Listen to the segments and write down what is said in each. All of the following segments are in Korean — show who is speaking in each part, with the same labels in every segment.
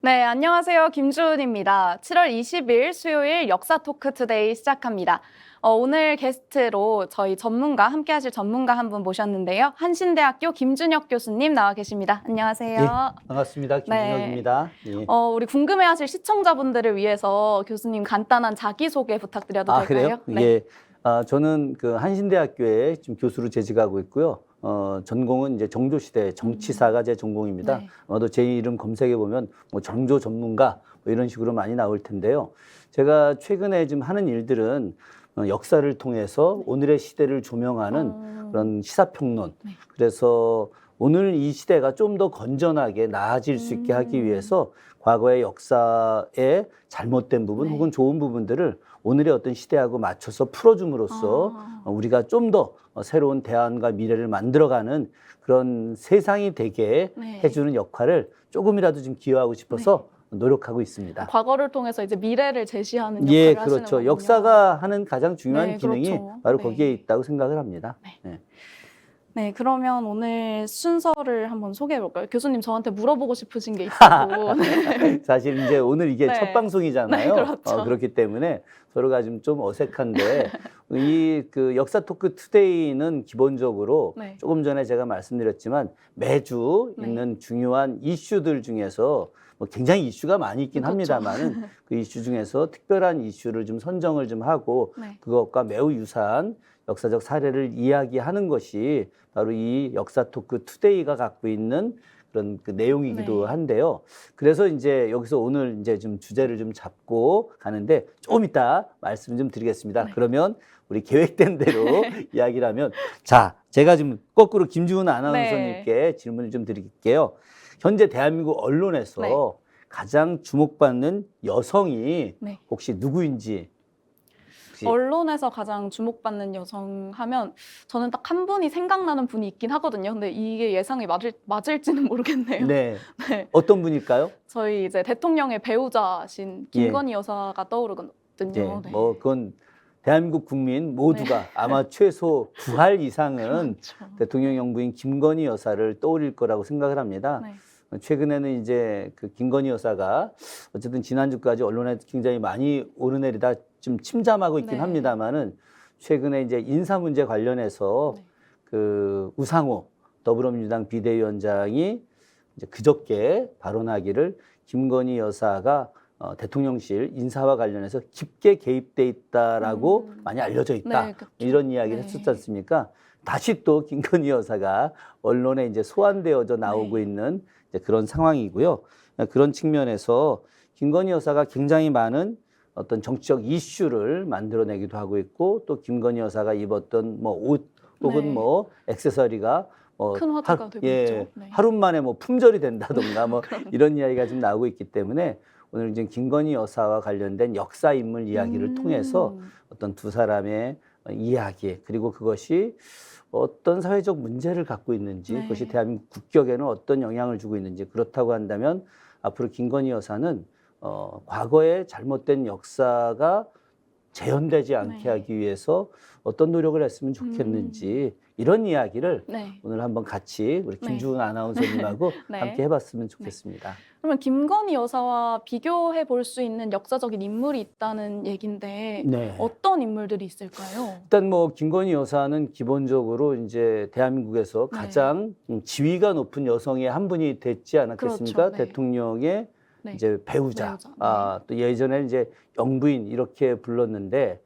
Speaker 1: 네, 안녕하세요. 김주은입니다. 7월 20일 수요일 역사 토크 투데이 시작합니다. 오늘 게스트로 저희 함께 하실 전문가 한 분 모셨는데요. 한신대학교 김준혁 교수님 나와 계십니다. 안녕하세요.
Speaker 2: 예, 반갑습니다.
Speaker 1: 네.
Speaker 2: 김준혁입니다. 예.
Speaker 1: 우리 궁금해하실 시청자분들을 위해서 교수님 간단한 자기소개 부탁드려도 될까요?
Speaker 2: 그래요? 예. 저는 그 한신대학교에 지금 교수로 재직하고 있고요. 전공은 이제 정조시대 정치사가 제 전공입니다.
Speaker 1: 네.
Speaker 2: 아마도 제 이름 검색해 보면 뭐 정조 전문가 뭐 이런 식으로 많이 나올 텐데요. 제가 최근에 좀 하는 일들은 역사를 통해서 오늘의 시대를 조명하는 그런 시사평론.
Speaker 1: 네.
Speaker 2: 그래서 오늘 이 시대가 좀 더 건전하게 나아질 수 있게 하기 위해서 과거의 역사의 잘못된 부분
Speaker 1: 네.
Speaker 2: 혹은 좋은 부분들을 오늘의 어떤 시대하고 맞춰서 풀어줌으로써 우리가 좀 더 새로운 대안과 미래를 만들어가는 그런 세상이 되게
Speaker 1: 네.
Speaker 2: 해주는 역할을 조금이라도 좀 기여하고 싶어서 노력하고 있습니다.
Speaker 1: 과거를 통해서 이제 미래를 제시하는 역할을
Speaker 2: 예,
Speaker 1: 하시는
Speaker 2: 그렇죠.
Speaker 1: 거군요.
Speaker 2: 역사가 하는 가장 중요한
Speaker 1: 네,
Speaker 2: 기능이
Speaker 1: 그렇죠.
Speaker 2: 바로
Speaker 1: 네.
Speaker 2: 거기에 있다고 생각을 합니다. 네.
Speaker 1: 네, 그러면 오늘 순서를 한번 소개해 볼까요? 교수님 저한테 물어보고 싶으신 게 있다고. 네.
Speaker 2: 사실 이제 오늘 이게
Speaker 1: 네.
Speaker 2: 첫 방송이잖아요.
Speaker 1: 네, 그렇죠.
Speaker 2: 그렇기 때문에 서로가 좀 어색한데 이 그 역사 토크 투데이는 기본적으로
Speaker 1: 네.
Speaker 2: 조금 전에 제가 말씀드렸지만 매주
Speaker 1: 네.
Speaker 2: 있는 중요한 이슈들 중에서 뭐 굉장히 이슈가 많이 있긴
Speaker 1: 그렇죠.
Speaker 2: 합니다만은 그 이슈 중에서 특별한 이슈를 좀 선정을 좀 하고
Speaker 1: 네.
Speaker 2: 그것과 매우 유사한 역사적 사례를 이야기하는 것이 바로 이 역사 토크 투데이가 갖고 있는 그런 그 내용이기도
Speaker 1: 네.
Speaker 2: 한데요. 그래서 이제 여기서 오늘 이제 좀 주제를 좀 잡고 가는데 조금 이따 말씀 좀 드리겠습니다.
Speaker 1: 네.
Speaker 2: 그러면 우리 계획된 대로 이야기를 하면 자, 제가 좀 거꾸로 김주은 아나운서님께 질문을 좀 드릴게요. 현재 대한민국 언론에서
Speaker 1: 네.
Speaker 2: 가장 주목받는 여성이
Speaker 1: 네.
Speaker 2: 혹시 누구인지 혹시
Speaker 1: 언론에서 가장 주목받는 여성 하면 저는 딱 한 분이 생각나는 분이 있긴 하거든요. 근데 이게 예상이 맞을지는 모르겠네요.
Speaker 2: 네.
Speaker 1: 네.
Speaker 2: 어떤 분일까요?
Speaker 1: 저희 이제 대통령의 배우자신 김건희 여사가 떠오르거든요.
Speaker 2: 네.
Speaker 1: 네.
Speaker 2: 뭐 그건 대한민국 국민 모두가 아마 최소 2할 이상은
Speaker 1: 그렇죠.
Speaker 2: 대통령 영부인 김건희 여사를 떠올릴 거라고 생각을 합니다.
Speaker 1: 네.
Speaker 2: 최근에는 이제 그 김건희 여사가 어쨌든 지난주까지 언론에 굉장히 많이 오르내리다 좀 침잠하고 있긴
Speaker 1: 네.
Speaker 2: 합니다만은 최근에 이제 인사 문제 관련해서
Speaker 1: 네.
Speaker 2: 그 우상호 더불어민주당 비대위원장이 이제 그저께 발언하기를 김건희 여사가 대통령실 인사와 관련해서 깊게 개입돼 있다라고 많이 알려져 있다.
Speaker 1: 네, 그렇죠.
Speaker 2: 이런 이야기를
Speaker 1: 네.
Speaker 2: 했었지 않습니까? 다시 또 김건희 여사가 언론에 이제 소환되어져 나오고
Speaker 1: 네.
Speaker 2: 있는 이제 그런 상황이고요. 그런 측면에서 김건희 여사가 굉장히 많은 어떤 정치적 이슈를 만들어내기도 하고 있고 또 김건희 여사가 입었던 뭐 옷 혹은
Speaker 1: 네.
Speaker 2: 뭐 액세서리가
Speaker 1: 큰 화제가 되고 있죠. 네.
Speaker 2: 하루 만에 뭐 품절이 된다던가 뭐 이런 이야기가 좀 나오고 있기 때문에 오늘 이제 김건희 여사와 관련된 역사 인물 이야기를 통해서 어떤 두 사람의 이야기 그리고 그것이 어떤 사회적 문제를 갖고 있는지
Speaker 1: 네.
Speaker 2: 그것이 대한민국 국격에는 어떤 영향을 주고 있는지 그렇다고 한다면 앞으로 김건희 여사는 과거의 잘못된 역사가 재현되지 않게
Speaker 1: 네.
Speaker 2: 하기 위해서 어떤 노력을 했으면 좋겠는지 이런 이야기를
Speaker 1: 네.
Speaker 2: 오늘 한번 같이 우리
Speaker 1: 네.
Speaker 2: 김주은 아나운서님하고
Speaker 1: 네.
Speaker 2: 함께 해봤으면 좋겠습니다.
Speaker 1: 그러면 김건희 여사와 비교해 볼 수 있는 역사적인 인물이 있다는 얘긴데
Speaker 2: 네.
Speaker 1: 어떤 인물들이 있을까요?
Speaker 2: 일단 뭐 김건희 여사는 기본적으로 이제 대한민국에서
Speaker 1: 네.
Speaker 2: 가장 지위가 높은 여성의 한 분이 됐지 않았겠습니까?
Speaker 1: 그렇죠. 네.
Speaker 2: 대통령의
Speaker 1: 네.
Speaker 2: 이제 배우자.
Speaker 1: 배우자. 네.
Speaker 2: 또 예전에는 이제 영부인 이렇게 불렀는데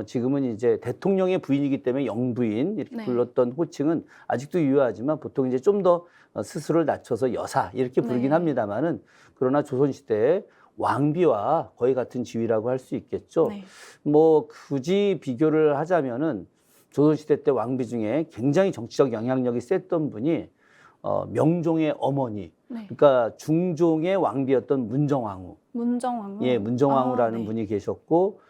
Speaker 2: 지금은 이제 대통령의 부인이기 때문에 영부인 이렇게
Speaker 1: 네.
Speaker 2: 불렀던 호칭은 아직도 유효하지만 보통 이제 좀 더 스스로를 낮춰서 여사 이렇게 부르긴
Speaker 1: 네.
Speaker 2: 합니다만은 그러나 조선시대에 왕비와 거의 같은 지위라고 할 수 있겠죠.
Speaker 1: 네.
Speaker 2: 뭐 굳이 비교를 하자면은 조선시대 때 왕비 중에 굉장히 정치적 영향력이 셌던 분이 명종의 어머니,
Speaker 1: 네.
Speaker 2: 그러니까 중종의 왕비였던 문정왕후.
Speaker 1: 문정왕후.
Speaker 2: 예, 문정왕후라는
Speaker 1: 네.
Speaker 2: 분이 계셨고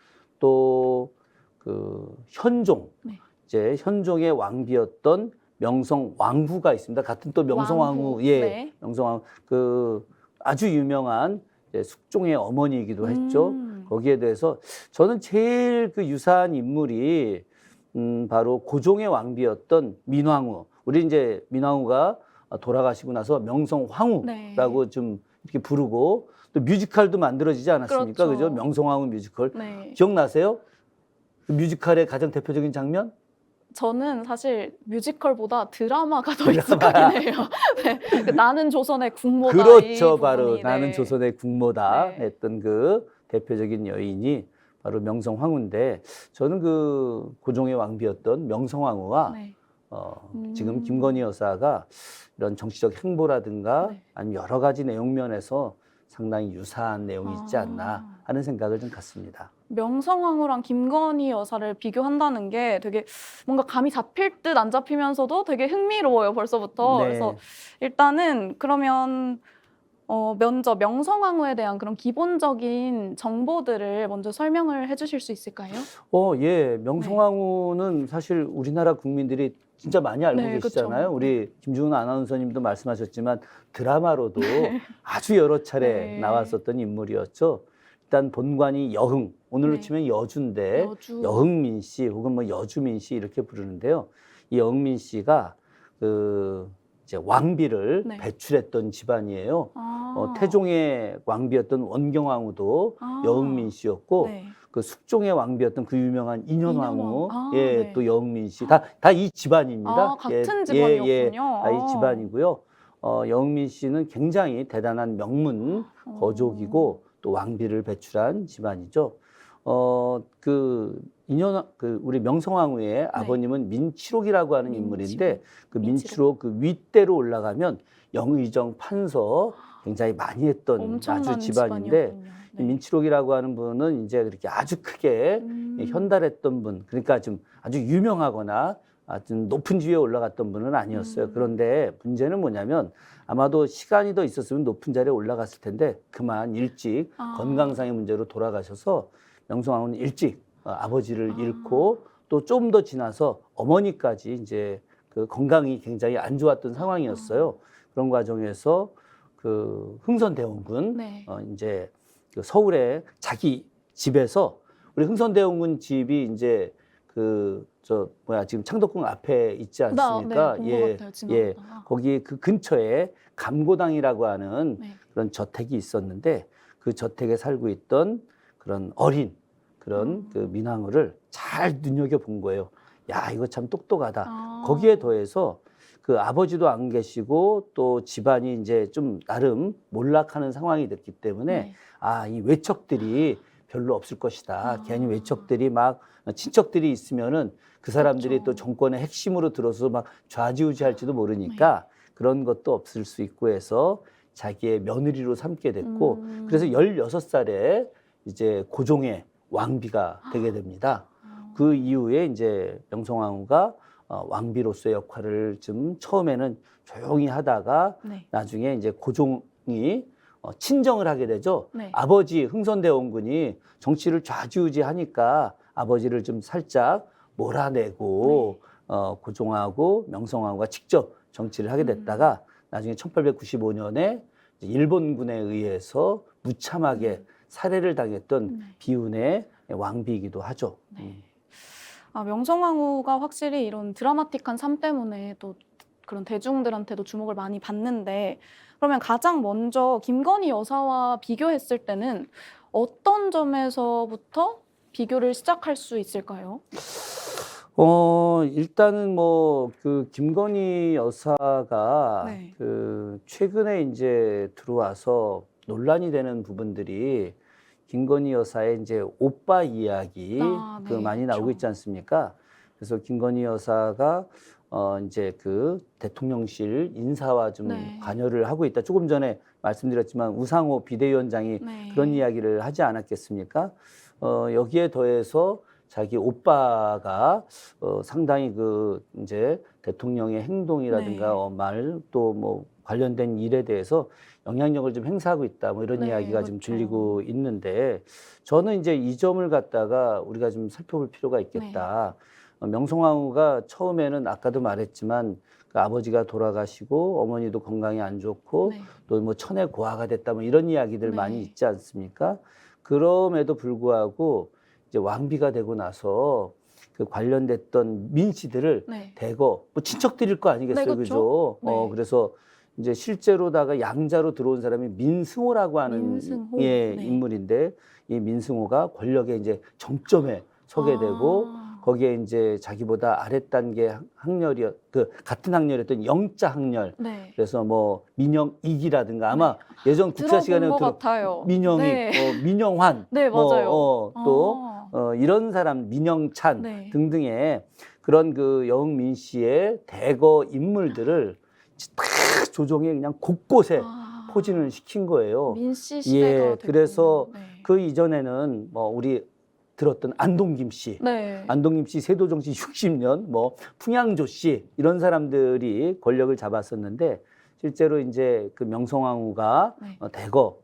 Speaker 2: 또 그 현종,
Speaker 1: 네.
Speaker 2: 이제 현종의 왕비였던 명성왕후가 있습니다. 같은 또 명성왕후,
Speaker 1: 왕후.
Speaker 2: 예,
Speaker 1: 네.
Speaker 2: 명성왕후 그 아주 유명한 이제 숙종의 어머니이기도 했죠. 거기에 대해서 저는 제일 그 유사한 인물이 바로 고종의 왕비였던 민왕후. 우리 이제 민왕후가 돌아가시고 나서 명성황후라고
Speaker 1: 네.
Speaker 2: 좀 이렇게 부르고 또 뮤지컬도 만들어지지 않았습니까?
Speaker 1: 그렇죠.
Speaker 2: 그죠? 명성황후 뮤지컬.
Speaker 1: 네.
Speaker 2: 기억나세요? 그 뮤지컬의 가장 대표적인 장면?
Speaker 1: 저는 사실 뮤지컬보다 드라마가 더 익숙하긴 해요. 네. 그 나는 조선의 국모다. 이
Speaker 2: 그렇죠.
Speaker 1: 부분이,
Speaker 2: 바로
Speaker 1: 네.
Speaker 2: 나는 조선의 국모다
Speaker 1: 네.
Speaker 2: 했던 그 대표적인 여인이 바로 명성황후인데 저는 그 고종의 왕비였던 명성황후와
Speaker 1: 네.
Speaker 2: 지금 김건희 여사가 이런 정치적 행보라든가
Speaker 1: 네.
Speaker 2: 아니면 여러 가지 내용 면에서 상당히 유사한 내용이 있지
Speaker 1: 아.
Speaker 2: 않나 하는 생각을 좀 갖습니다.
Speaker 1: 명성황후랑 김건희 여사를 비교한다는 게 되게 뭔가 감이 잡힐 듯 안 잡히면서도 되게 흥미로워요, 벌써부터.
Speaker 2: 네.
Speaker 1: 그래서 일단은 그러면 먼저 명성황후에 대한 그런 기본적인 정보들을 먼저 설명을 해주실 수 있을까요?
Speaker 2: 예. 명성황후는 사실 우리나라 국민들이 진짜 많이 알고
Speaker 1: 네,
Speaker 2: 계시잖아요.
Speaker 1: 그쵸.
Speaker 2: 우리 김주은 아나운서님도 말씀하셨지만 드라마로도 아주 여러 차례
Speaker 1: 네.
Speaker 2: 나왔었던 인물이었죠. 일단 본관이 여흥, 오늘로
Speaker 1: 네.
Speaker 2: 치면 여주인데
Speaker 1: 여주.
Speaker 2: 여흥민 씨 혹은 뭐 여주민 씨 이렇게 부르는데요. 이 여흥민 씨가 그 이제 왕비를
Speaker 1: 네.
Speaker 2: 배출했던 집안이에요.
Speaker 1: 아.
Speaker 2: 태종의 왕비였던 원경왕후도
Speaker 1: 아.
Speaker 2: 여흥민 씨였고
Speaker 1: 네.
Speaker 2: 그 숙종의 왕비였던 그 유명한 인현왕후,
Speaker 1: 인현왕후. 아,
Speaker 2: 예,
Speaker 1: 네.
Speaker 2: 또 여흥민 씨, 다 이 집안입니다.
Speaker 1: 아, 같은 집안이었군요.
Speaker 2: 다 이 집안이고요. 여흥민 씨는 굉장히 대단한 명문 거족이고 또 왕비를 배출한 집안이죠. 그 우리 명성황후의 아버님은 민치록이라고 하는 인물인데 그 민치록 그 윗대로 올라가면 영의정 판서 굉장히 많이 했던
Speaker 1: 엄청난
Speaker 2: 아주 집안인데
Speaker 1: 네.
Speaker 2: 민치록이라고 하는 분은 이제 그렇게 아주 크게 현달했던 분, 그러니까 좀 아주 유명하거나 아주 높은 지위에 올라갔던 분은 아니었어요. 그런데 문제는 뭐냐면 아마도 시간이 더 있었으면 높은 자리에 올라갔을 텐데 그만 일찍 건강상의 문제로 돌아가셔서 명성황후는 일찍 아버지를 잃고 또 좀 더 지나서 어머니까지 이제 그 건강이 굉장히 안 좋았던 상황이었어요. 그런 과정에서 그 흥선대원군
Speaker 1: 네.
Speaker 2: 이제 그 서울에 자기 집에서 우리 흥선대원군 집이 이제 그 지금 창덕궁 앞에 있지 않습니까?
Speaker 1: 네, 본것 같아요, 지나가다가.
Speaker 2: 거기 그 근처에 감고당이라고 하는
Speaker 1: 네.
Speaker 2: 그런 저택이 있었는데 그 저택에 살고 있던 그런 어린 그런 그 민왕후를 잘 눈여겨 본 거예요. 야, 이거 참 똑똑하다. 거기에 더해서 그 아버지도 안 계시고 또 집안이 이제 좀 나름 몰락하는 상황이 됐기 때문에
Speaker 1: 네.
Speaker 2: 이 외척들이 별로 없을 것이다. 괜히 외척들이 막 친척들이 있으면은 그 사람들이
Speaker 1: 그렇죠.
Speaker 2: 또 정권의 핵심으로 들어서 막 좌지우지할지도 모르니까 그런 것도 없을 수 있고 해서 자기의 며느리로 삼게 됐고 그래서 16살에 이제 고종의 왕비가 되게 됩니다. 그 이후에 이제 명성황후가 왕비로서의 역할을 좀 처음에는 조용히 하다가
Speaker 1: 네.
Speaker 2: 나중에 이제 고종이 친정을 하게 되죠.
Speaker 1: 네.
Speaker 2: 아버지 흥선대원군이 정치를 좌지우지하니까 아버지를 좀 살짝 몰아내고 고종하고 명성황후가 직접 정치를 하게 됐다가 나중에 1895년에 일본군에 의해서 무참하게 살해를 당했던 비운의 왕비이기도 하죠.
Speaker 1: 명성황후가 확실히 이런 드라마틱한 삶 때문에 또 그런 대중들한테도 주목을 많이 받는데 그러면 가장 먼저 김건희 여사와 비교했을 때는 어떤 점에서부터 비교를 시작할 수 있을까요?
Speaker 2: 일단은 뭐 그 김건희 여사가
Speaker 1: 네.
Speaker 2: 그 최근에 이제 들어와서 논란이 되는 부분들이 김건희 여사의 이제 오빠 이야기 그
Speaker 1: 네,
Speaker 2: 많이 나오고
Speaker 1: 그렇죠.
Speaker 2: 있지 않습니까? 그래서 김건희 여사가 이제 그 대통령실 인사와 좀
Speaker 1: 네.
Speaker 2: 관여를 하고 있다. 조금 전에 말씀드렸지만 우상호 비대위원장이
Speaker 1: 네.
Speaker 2: 그런 이야기를 하지 않았겠습니까? 여기에 더해서 자기 오빠가 상당히 그 이제 대통령의 행동이라든가 말 또 뭐 관련된 일에 대해서 영향력을 좀 행사하고 있다. 뭐 이런
Speaker 1: 네,
Speaker 2: 이야기가 좀
Speaker 1: 그렇죠.
Speaker 2: 들리고 있는데 저는 이제 이 점을 갖다가 우리가 좀 살펴볼 필요가 있겠다. 명성황후가 처음에는 아까도 말했지만 그 아버지가 돌아가시고 어머니도 건강이 안 좋고
Speaker 1: 네.
Speaker 2: 또 뭐 천에 고아가 됐다 뭐 이런 이야기들
Speaker 1: 네.
Speaker 2: 많이 있지 않습니까? 그럼에도 불구하고 이제 왕비가 되고 나서 그 관련됐던 민씨들을
Speaker 1: 네.
Speaker 2: 대거 뭐 친척들일 거 아니겠어요,
Speaker 1: 네,
Speaker 2: 그죠?
Speaker 1: 그렇죠. 네.
Speaker 2: 그래서 이제 실제로다가 양자로 들어온 사람이 민승호라고 하는
Speaker 1: 민승호.
Speaker 2: 예,
Speaker 1: 네.
Speaker 2: 인물인데 이 민승호가 권력의 이제 정점에 서게 되고
Speaker 1: 아.
Speaker 2: 거기에 이제 자기보다 아랫 단계 학렬이 그 같은 학렬이었던 영자 학렬
Speaker 1: 네.
Speaker 2: 그래서 뭐 민영익이라든가 아마 예전 국사 시간에
Speaker 1: 들어본 것 같아요.
Speaker 2: 민영익,
Speaker 1: 네.
Speaker 2: 민영환,
Speaker 1: 네, 맞아요.
Speaker 2: 또
Speaker 1: 아.
Speaker 2: 이런 사람 민영찬
Speaker 1: 네.
Speaker 2: 등등의 그런 그 여흥민 씨의 대거 인물들을 딱 조정에 그냥 곳곳에
Speaker 1: 아.
Speaker 2: 포진을 시킨 거예요.
Speaker 1: 민씨 시대가
Speaker 2: 예,
Speaker 1: 됐군요.
Speaker 2: 그래서
Speaker 1: 네.
Speaker 2: 그 이전에는 뭐 우리 들었던 안동김 씨,
Speaker 1: 네.
Speaker 2: 안동김 씨 세도정치 60년, 뭐 풍양조 씨 이런 사람들이 권력을 잡았었는데 실제로 이제 그 명성황후가
Speaker 1: 네.
Speaker 2: 대거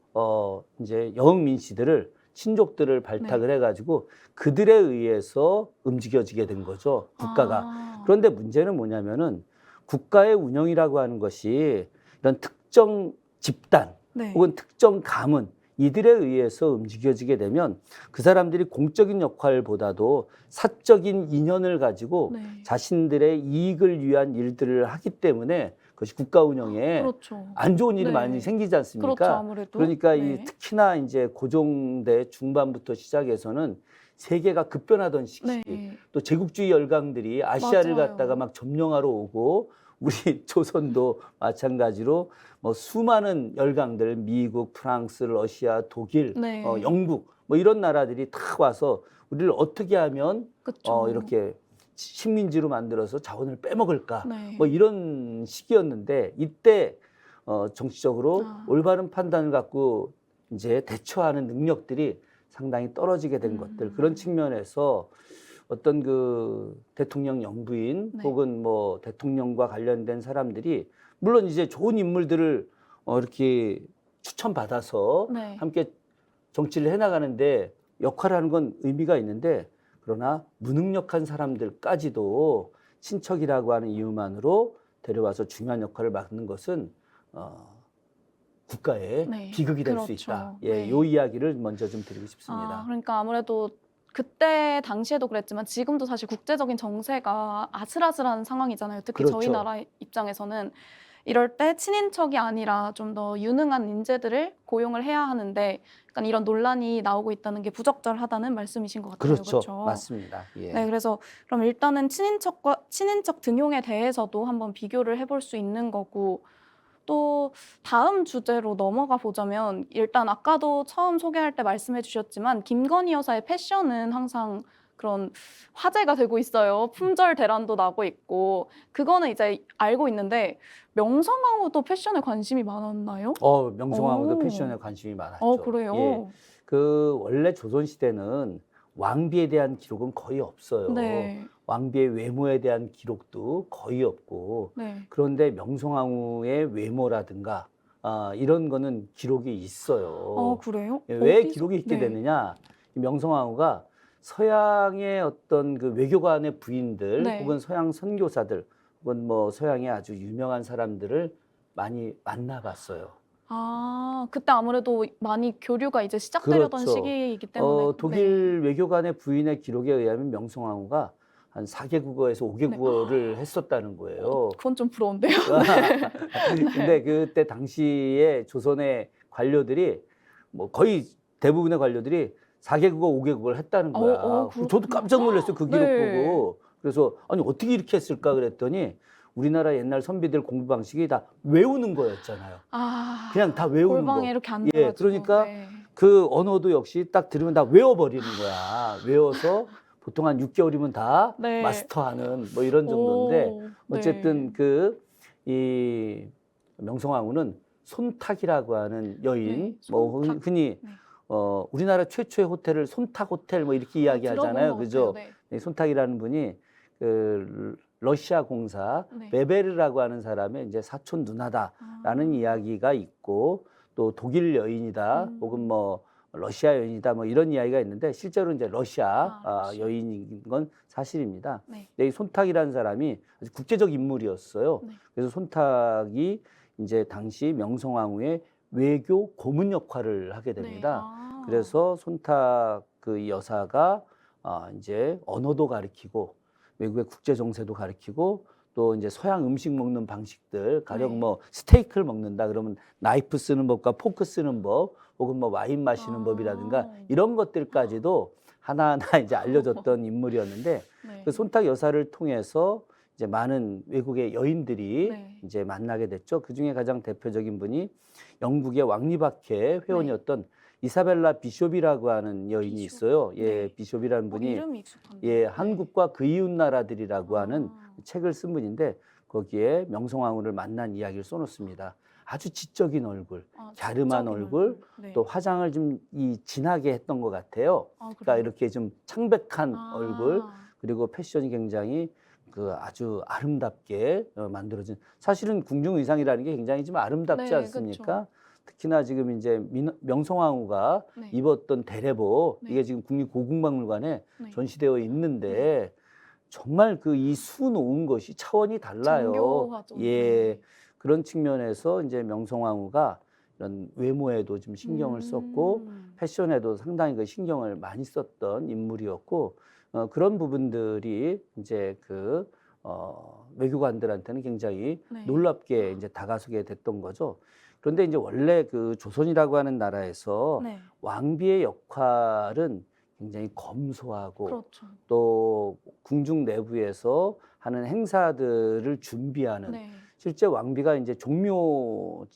Speaker 2: 이제 여흥민 씨들을 친족들을 발탁을 해가지고 그들에 의해서 움직여지게 된 거죠 국가가.
Speaker 1: 아.
Speaker 2: 그런데 문제는 뭐냐면은 국가의 운영이라고 하는 것이 이런 특정 집단
Speaker 1: 네.
Speaker 2: 혹은 특정 가문 이들에 의해서 움직여지게 되면 그 사람들이 공적인 역할보다도 사적인 인연을 가지고
Speaker 1: 네.
Speaker 2: 자신들의 이익을 위한 일들을 하기 때문에 그것이 국가 운영에
Speaker 1: 그렇죠.
Speaker 2: 안 좋은 일이
Speaker 1: 네.
Speaker 2: 많이 생기지 않습니까?
Speaker 1: 그렇죠, 아무래도.
Speaker 2: 그러니까
Speaker 1: 네.
Speaker 2: 이 특히나 이제 고종대 중반부터 시작해서는 세계가 급변하던 시기,
Speaker 1: 네.
Speaker 2: 또 제국주의 열강들이 아시아를
Speaker 1: 맞아요.
Speaker 2: 갖다가 막 점령하러 오고 우리 조선도 마찬가지로 뭐 수많은 열강들 미국, 프랑스, 러시아, 독일,
Speaker 1: 네.
Speaker 2: 영국 뭐 이런 나라들이 탁 와서 우리를 어떻게 하면
Speaker 1: 그쵸.
Speaker 2: 이렇게 식민지로 만들어서 자원을 빼먹을까
Speaker 1: 네.
Speaker 2: 뭐 이런 시기였는데 이때 정치적으로
Speaker 1: 아.
Speaker 2: 올바른 판단을 갖고 이제 대처하는 능력들이 상당히 떨어지게 된 것들 그런 측면에서 어떤 그 대통령 영부인
Speaker 1: 네.
Speaker 2: 혹은 뭐 대통령과 관련된 사람들이 물론 이제 좋은 인물들을 이렇게 추천받아서
Speaker 1: 네.
Speaker 2: 함께 정치를 해나가는데 역할을 하는 건 의미가 있는데 그러나 무능력한 사람들까지도 친척이라고 하는 이유만으로 데려와서 중요한 역할을 맡는 것은 국가의
Speaker 1: 네.
Speaker 2: 비극이 될 수
Speaker 1: 그렇죠.
Speaker 2: 있다. 예,
Speaker 1: 네.
Speaker 2: 요 이야기를 먼저 좀 드리고 싶습니다.
Speaker 1: 그러니까 아무래도 그때 당시에도 그랬지만 지금도 사실 국제적인 정세가 아슬아슬한 상황이잖아요. 특히 저희
Speaker 2: 그렇죠.
Speaker 1: 나라 입장에서는 이럴 때 친인척이 아니라 좀 더 유능한 인재들을 고용을 해야 하는데 약간 이런 논란이 나오고 있다는 게 부적절하다는 말씀이신 것 같아요.
Speaker 2: 그렇죠.
Speaker 1: 그렇죠?
Speaker 2: 맞습니다. 예.
Speaker 1: 네, 그래서 그럼 일단은 친인척 등용에 대해서도 한번 비교를 해볼 수 있는 거고 또 다음 주제로 넘어가 보자면 일단 아까도 처음 소개할 때 말씀해 주셨지만 김건희 여사의 패션은 항상 그런 화제가 되고 있어요. 품절 대란도 나고 있고 그거는 이제 알고 있는데 명성황후도 패션에 관심이 많았나요?
Speaker 2: 명성황후도
Speaker 1: 오.
Speaker 2: 패션에 관심이 많았죠.
Speaker 1: 그래요?
Speaker 2: 예. 그 원래 조선 시대는 왕비에 대한 기록은 거의 없어요.
Speaker 1: 네.
Speaker 2: 왕비의 외모에 대한 기록도 거의 없고
Speaker 1: 네.
Speaker 2: 그런데 명성황후의 외모라든가 이런 거는 기록이 있어요.
Speaker 1: 그래요?
Speaker 2: 예, 왜
Speaker 1: 어디서?
Speaker 2: 기록이 있게
Speaker 1: 네.
Speaker 2: 됐느냐? 이 명성황후가 서양의 어떤 그 외교관의 부인들
Speaker 1: 네.
Speaker 2: 혹은 서양 선교사들 혹은 뭐 서양의 아주 유명한 사람들을 많이 만나봤어요.
Speaker 1: 그때 아무래도 많이 교류가 이제 시작되려던
Speaker 2: 그렇죠.
Speaker 1: 시기이기 때문에.
Speaker 2: 독일 외교관의 부인의 기록에 의하면 명성황후가 한 4개국어에서 5개국어를 했었다는 거예요.
Speaker 1: 그건 좀 부러운데요.
Speaker 2: 근데 그때 당시에 조선의 관료들이 뭐 거의 대부분의 관료들이 4개국어, 5개국어를 했다는 거야.
Speaker 1: 그렇군요.
Speaker 2: 저도 깜짝 놀랐어요. 그 기록
Speaker 1: 네.
Speaker 2: 보고. 그래서 아니 어떻게 이렇게 했을까 그랬더니 우리나라 옛날 선비들 공부 방식이 다 외우는 거였잖아요. 그냥 다 외우는
Speaker 1: 골방에
Speaker 2: 거.
Speaker 1: 이렇게 앉아가지고.
Speaker 2: 예, 그러니까
Speaker 1: 네.
Speaker 2: 그 언어도 역시 딱 들으면 다 외워버리는 거야. 외워서 보통 한 6개월이면 다
Speaker 1: 네.
Speaker 2: 마스터하는 뭐 이런 정도인데
Speaker 1: 네.
Speaker 2: 어쨌든 이 명성황후는 손탁이라고 하는 여인,
Speaker 1: 네,
Speaker 2: 뭐
Speaker 1: 손탁.
Speaker 2: 흔히
Speaker 1: 네.
Speaker 2: 우리나라 최초의 호텔을 손탁 호텔 뭐 이렇게 이야기하잖아요,
Speaker 1: 들어본 것
Speaker 2: 그죠?
Speaker 1: 같아요.
Speaker 2: 이 손탁이라는 분이 그 러시아 공사
Speaker 1: 네.
Speaker 2: 베베르라고 하는 사람의 이제 사촌 누나다라는 이야기가 있고 또 독일 여인이다 혹은 뭐 러시아 여인이다 뭐 이런 이야기가 있는데 실제로 이제 러시아
Speaker 1: 러시아.
Speaker 2: 여인인 건 사실입니다.
Speaker 1: 네.
Speaker 2: 근데 이 손탁이라는 사람이 아주 국제적 인물이었어요.
Speaker 1: 네.
Speaker 2: 그래서 손탁이 이제 당시 명성황후의 외교 고문 역할을 하게 됩니다.
Speaker 1: 네.
Speaker 2: 그래서 손탁 그 여사가 이제 언어도 가르치고 외국의 국제 정세도 가르치고 또 이제 서양 음식 먹는 방식들, 가령
Speaker 1: 네.
Speaker 2: 뭐 스테이크를 먹는다 그러면 나이프 쓰는 법과 포크 쓰는 법, 혹은 뭐 와인 마시는 법이라든가 이런 것들까지도 하나하나 이제 알려줬던 인물이었는데
Speaker 1: 네.
Speaker 2: 그 손탁 여사를 통해서 이제 많은 외국의 여인들이
Speaker 1: 네.
Speaker 2: 이제 만나게 됐죠. 그 중에 가장 대표적인 분이 영국의 왕립학회 회원이었던 이사벨라 비숍이라고 하는 여인이
Speaker 1: 비숍.
Speaker 2: 있어요. 예,
Speaker 1: 네.
Speaker 2: 비숍이라는 분이
Speaker 1: 이름이 익숙한데.
Speaker 2: 예,
Speaker 1: 네.
Speaker 2: 한국과 그 이웃 나라들이라고 하는
Speaker 1: 아.
Speaker 2: 책을 쓴 분인데 거기에 명성황후를 만난 이야기를 써놓습니다. 아주 지적인 얼굴,
Speaker 1: 아,
Speaker 2: 갸름한
Speaker 1: 지적인
Speaker 2: 얼굴,
Speaker 1: 네.
Speaker 2: 또 화장을 좀 진하게 했던 것 같아요.
Speaker 1: 아,
Speaker 2: 그러니까
Speaker 1: 그래요?
Speaker 2: 이렇게 좀 창백한
Speaker 1: 아.
Speaker 2: 얼굴, 그리고 패션이 굉장히 그 아주 아름답게 만들어진, 사실은 궁중 의상이라는 게 굉장히 좀 아름답지
Speaker 1: 네,
Speaker 2: 않습니까?
Speaker 1: 그쵸.
Speaker 2: 특히나 지금 이제 명성황후가
Speaker 1: 네.
Speaker 2: 입었던 대레복,
Speaker 1: 네.
Speaker 2: 이게 지금 국립고궁박물관에
Speaker 1: 네.
Speaker 2: 전시되어 있는데 정말 그 이 수놓은 것이 차원이 달라요.
Speaker 1: 정교하죠.
Speaker 2: 예,
Speaker 1: 네.
Speaker 2: 그런 측면에서 이제 명성황후가 이런 외모에도 좀 신경을 썼고 패션에도 상당히 그 신경을 많이 썼던 인물이었고, 그런 부분들이 이제 그 외교관들한테는 굉장히
Speaker 1: 네.
Speaker 2: 놀랍게 이제 다가서게 됐던 거죠. 그런데 이제 원래 그 조선이라고 하는 나라에서
Speaker 1: 네.
Speaker 2: 왕비의 역할은 굉장히 검소하고
Speaker 1: 그렇죠.
Speaker 2: 또 궁중 내부에서 하는 행사들을 준비하는,
Speaker 1: 네.
Speaker 2: 실제 왕비가 이제 종묘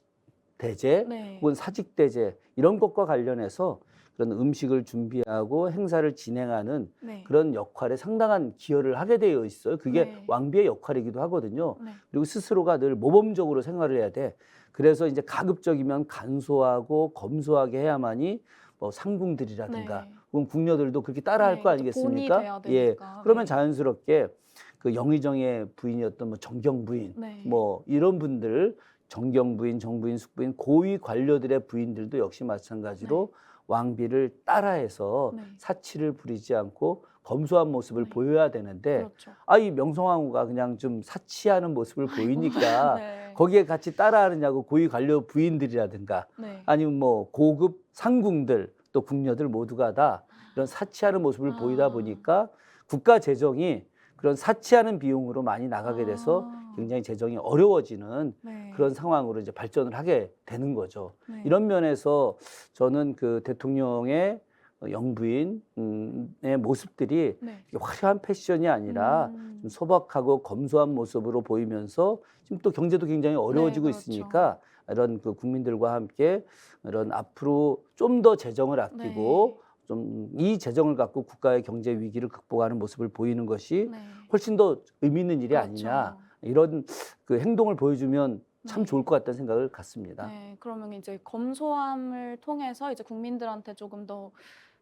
Speaker 2: 대제
Speaker 1: 네.
Speaker 2: 혹은 사직 대제 이런 것과 관련해서 그런 음식을 준비하고 행사를 진행하는
Speaker 1: 네.
Speaker 2: 그런 역할에 상당한 기여를 하게 되어 있어요. 그게
Speaker 1: 네.
Speaker 2: 왕비의 역할이기도 하거든요.
Speaker 1: 네.
Speaker 2: 그리고 스스로가 늘 모범적으로 생활을 해야 돼. 그래서 이제 가급적이면 간소하고 검소하게 해야만이 뭐 상궁들이라든가
Speaker 1: 네.
Speaker 2: 혹은 궁녀들도 그렇게 따라할
Speaker 1: 네,
Speaker 2: 거
Speaker 1: 그쵸. 본이 돼야
Speaker 2: 아니겠습니까? 예.
Speaker 1: 되니까.
Speaker 2: 그러면
Speaker 1: 네.
Speaker 2: 자연스럽게 그 영의정의 부인이었던 뭐 정경 부인,
Speaker 1: 네.
Speaker 2: 뭐 이런 분들, 정경 부인, 정부인, 숙부인, 고위 관료들의 부인들도 역시 마찬가지로 왕비를 따라해서
Speaker 1: 네.
Speaker 2: 사치를 부리지 않고 검소한 모습을
Speaker 1: 네.
Speaker 2: 보여야 되는데,
Speaker 1: 그렇죠.
Speaker 2: 이 명성황후가 그냥 좀 사치하는 모습을 보이니까
Speaker 1: 네.
Speaker 2: 거기에 같이 따라하느냐고 고위 관료 부인들이라든가
Speaker 1: 네.
Speaker 2: 아니면 뭐 고급 상궁들 또 궁녀들 모두가 다 이런 사치하는 모습을 보이다 보니까 국가 재정이 그런 사치하는 비용으로 많이 나가게 돼서 굉장히 재정이 어려워지는
Speaker 1: 네.
Speaker 2: 그런 상황으로 이제 발전을 하게 되는 거죠.
Speaker 1: 네.
Speaker 2: 이런 면에서 저는 그 대통령의 영부인의 모습들이
Speaker 1: 네.
Speaker 2: 화려한 패션이 아니라 좀 소박하고 검소한 모습으로 보이면서 지금 또 경제도 굉장히 어려워지고
Speaker 1: 네, 그렇죠.
Speaker 2: 있으니까 이런 그 국민들과 함께 이런 앞으로 좀 더 재정을 아끼고 좀 이 재정을 갖고 국가의 경제 위기를 극복하는 모습을 보이는 것이
Speaker 1: 네.
Speaker 2: 훨씬 더 의미 있는 일이
Speaker 1: 그렇죠.
Speaker 2: 아니냐, 이런 그 행동을 보여주면 참
Speaker 1: 네.
Speaker 2: 좋을 것 같다는 생각을 갖습니다.
Speaker 1: 네, 그러면 이제 검소함을 통해서 이제 국민들한테 조금 더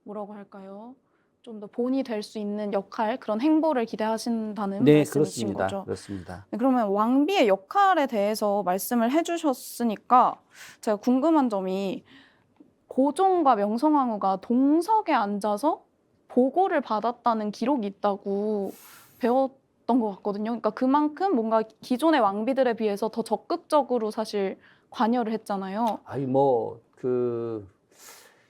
Speaker 1: 뭐라고 할까요? 좀 더 본이 될 수 있는 역할, 그런 행보를 기대하신다는
Speaker 2: 네,
Speaker 1: 말씀이신
Speaker 2: 그렇습니다.
Speaker 1: 거죠.
Speaker 2: 그렇습니다.
Speaker 1: 네, 그러면 왕비의 역할에 대해서 말씀을 해주셨으니까 제가 궁금한 점이, 고종과 명성황후가 동석에 앉아서 보고를 받았다는 기록이 있다고 배웠던 것 같거든요. 그러니까 그만큼 뭔가 기존의 왕비들에 비해서 더 적극적으로 사실 관여를 했잖아요.
Speaker 2: 뭐 그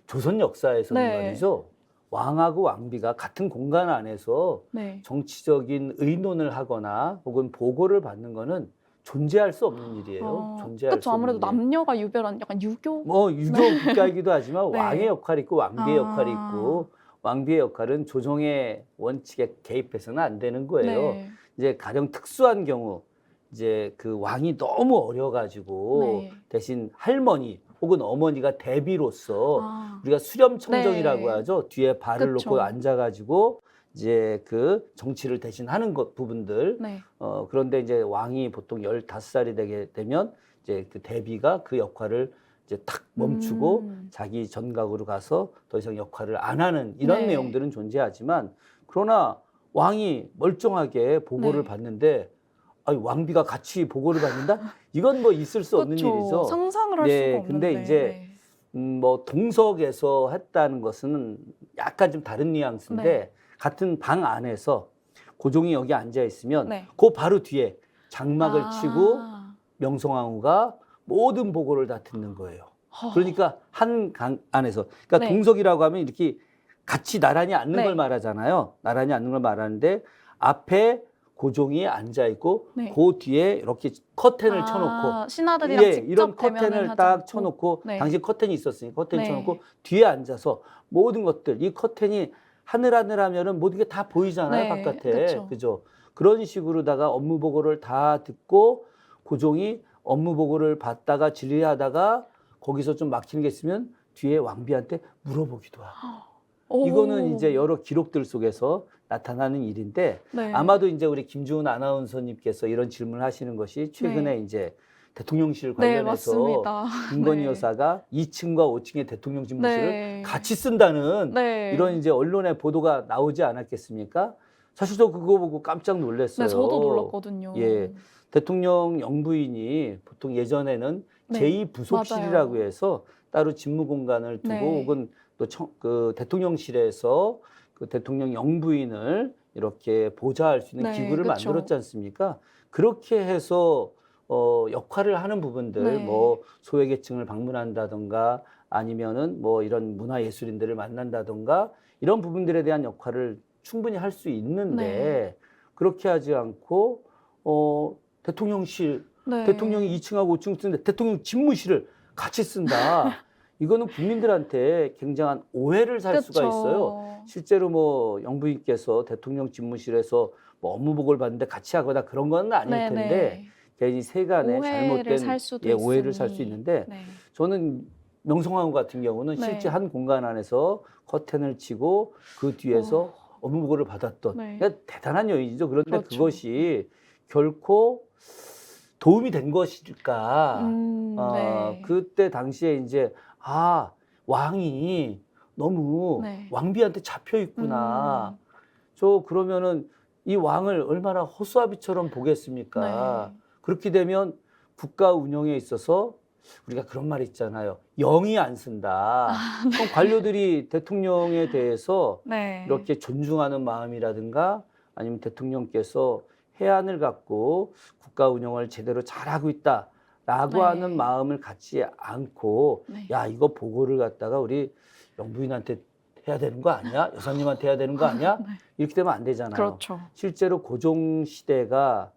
Speaker 2: 조선 역사에서는
Speaker 1: 네.
Speaker 2: 말이죠, 왕하고 왕비가 같은 공간 안에서
Speaker 1: 네.
Speaker 2: 정치적인 의논을 하거나 혹은 보고를 받는 거는 존재할 수 없는 일이에요. 존재할
Speaker 1: 그렇죠.
Speaker 2: 수 없는
Speaker 1: 아무래도
Speaker 2: 일.
Speaker 1: 남녀가 유별한 약간 유교?
Speaker 2: 뭐 유교 국가이기도 하지만
Speaker 1: 네.
Speaker 2: 왕의 역할이 있고 왕비의 역할이
Speaker 1: 아.
Speaker 2: 있고, 왕비의 역할은 조정의 원칙에 개입해서는 안 되는 거예요.
Speaker 1: 네.
Speaker 2: 이제 가령 특수한 경우, 이제 그 왕이 너무 어려가지고
Speaker 1: 네.
Speaker 2: 대신 할머니 혹은 어머니가 대비로서
Speaker 1: 아.
Speaker 2: 우리가 수렴청정이라고
Speaker 1: 네.
Speaker 2: 하죠. 뒤에 발을
Speaker 1: 그쵸.
Speaker 2: 놓고 앉아가지고 이제 그 정치를 대신하는 것 부분들.
Speaker 1: 네.
Speaker 2: 그런데 이제 왕이 보통 15살이 되게 되면 이제 그 대비가 그 역할을 이제 탁 멈추고 자기 전각으로 가서 더 이상 역할을 안 하는 이런
Speaker 1: 네.
Speaker 2: 내용들은 존재하지만, 그러나 왕이 멀쩡하게 보고를
Speaker 1: 네.
Speaker 2: 받는데 왕비가 같이 보고를 받는다? 이건 뭐 있을 수 없는
Speaker 1: 그쵸.
Speaker 2: 일이죠.
Speaker 1: 상상을 할
Speaker 2: 네,
Speaker 1: 수가 없는데.
Speaker 2: 근데 이제 뭐 동석에서 했다는 것은 약간 좀 다른 뉘앙스인데,
Speaker 1: 네.
Speaker 2: 같은 방 안에서 고종이 여기 앉아 있으면
Speaker 1: 네.
Speaker 2: 그 바로 뒤에 장막을 치고 명성황후가 모든 보고를 다 듣는 거예요. 그러니까 한 강 안에서, 그러니까
Speaker 1: 네.
Speaker 2: 동석이라고 하면 이렇게 같이 나란히 앉는
Speaker 1: 네.
Speaker 2: 걸 말하잖아요. 나란히 앉는 걸 말하는데 앞에 고종이 앉아 있고
Speaker 1: 네.
Speaker 2: 그 뒤에 이렇게 커튼을 쳐놓고
Speaker 1: 신하들이랑
Speaker 2: 예,
Speaker 1: 직접
Speaker 2: 이런
Speaker 1: 대면을
Speaker 2: 커튼을
Speaker 1: 하지
Speaker 2: 딱
Speaker 1: 않고.
Speaker 2: 쳐놓고
Speaker 1: 네.
Speaker 2: 당시 커튼이 있었으니 커튼
Speaker 1: 네.
Speaker 2: 쳐놓고 뒤에 앉아서 모든 것들 이 커튼이 하늘하늘하면은 모든 게 다 보이잖아요.
Speaker 1: 네,
Speaker 2: 바깥에
Speaker 1: 그쵸.
Speaker 2: 그죠? 그런 식으로다가 업무 보고를 다 듣고 고종이 업무 보고를 받다가 질의하다가 거기서 좀 막히는 게 있으면 뒤에 왕비한테 물어보기도 하고
Speaker 1: 오.
Speaker 2: 이거는 이제 여러 기록들 속에서 나타나는 일인데
Speaker 1: 네.
Speaker 2: 아마도 이제 우리 김주은 아나운서님께서 이런 질문을 하시는 것이 최근에 이제 대통령실
Speaker 1: 네,
Speaker 2: 관련해서
Speaker 1: 맞습니다.
Speaker 2: 김건희
Speaker 1: 네.
Speaker 2: 여사가 2층과 5층의 대통령 집무실을
Speaker 1: 네.
Speaker 2: 같이 쓴다는
Speaker 1: 네.
Speaker 2: 이런 이제 언론의 보도가 나오지 않았겠습니까? 사실 저 그거 보고 깜짝 놀랐어요.
Speaker 1: 네, 저도 놀랐거든요.
Speaker 2: 예. 대통령 영부인이 보통 예전에는
Speaker 1: 네.
Speaker 2: 제2부속실이라고
Speaker 1: 맞아요.
Speaker 2: 해서 따로 집무 공간을 두고
Speaker 1: 네.
Speaker 2: 혹은 또 그 대통령실에서 그 대통령 영부인을 이렇게 보좌할 수 있는
Speaker 1: 네,
Speaker 2: 기구를
Speaker 1: 그쵸.
Speaker 2: 만들었지 않습니까? 그렇게 해서 역할을 하는 부분들
Speaker 1: 네.
Speaker 2: 뭐 소외계층을 방문한다던가 아니면은 뭐 이런 문화예술인들을 만난다던가 이런 부분들에 대한 역할을 충분히 할 수 있는데
Speaker 1: 네.
Speaker 2: 그렇게 하지 않고 대통령실
Speaker 1: 네.
Speaker 2: 대통령이 2층하고 5층 쓰는데 대통령 집무실을 같이 쓴다. 이거는 국민들한테 굉장한 오해를 살 수가
Speaker 1: 그쵸.
Speaker 2: 있어요. 실제로 뭐 영부인께서 대통령 집무실에서 뭐 업무 보고를 받는데 같이 하거나 그런 건 아닐
Speaker 1: 네,
Speaker 2: 텐데
Speaker 1: 네.
Speaker 2: 괜히 세간에
Speaker 1: 오해를
Speaker 2: 잘못된
Speaker 1: 살 수도
Speaker 2: 오해를 살 수
Speaker 1: 있으니.
Speaker 2: 있는데
Speaker 1: 네.
Speaker 2: 저는 명성황후 같은 경우는
Speaker 1: 네.
Speaker 2: 실제 한 공간 안에서 커튼을 치고 그 뒤에서 업무 보고를 받았던
Speaker 1: 네.
Speaker 2: 그러니까 대단한 여인이죠. 그런데
Speaker 1: 그렇죠.
Speaker 2: 그것이 결코 도움이 된 것일까?
Speaker 1: 네.
Speaker 2: 그때 당시에 이제 왕이 너무
Speaker 1: 네.
Speaker 2: 왕비한테 잡혀 있구나. 저 그러면은 이 왕을 얼마나 허수아비처럼 보겠습니까?
Speaker 1: 네.
Speaker 2: 그렇게 되면 국가 운영에 있어서 우리가 그런 말이 있잖아요. 영이 안 쓴다. 그럼 관료들이 대통령에 대해서
Speaker 1: 네.
Speaker 2: 이렇게 존중하는 마음이라든가 아니면 대통령께서 해안을 갖고 국가 운영을 제대로 잘하고 있다라고
Speaker 1: 네.
Speaker 2: 하는 마음을 갖지 않고
Speaker 1: 네.
Speaker 2: 야 이거 보고를 갖다가 우리 영부인한테 해야 되는 거 아니야? 여사님한테 해야 되는 거 아니야?
Speaker 1: 네.
Speaker 2: 이렇게 되면 안 되잖아요.
Speaker 1: 그렇죠.
Speaker 2: 실제로 고종 시대가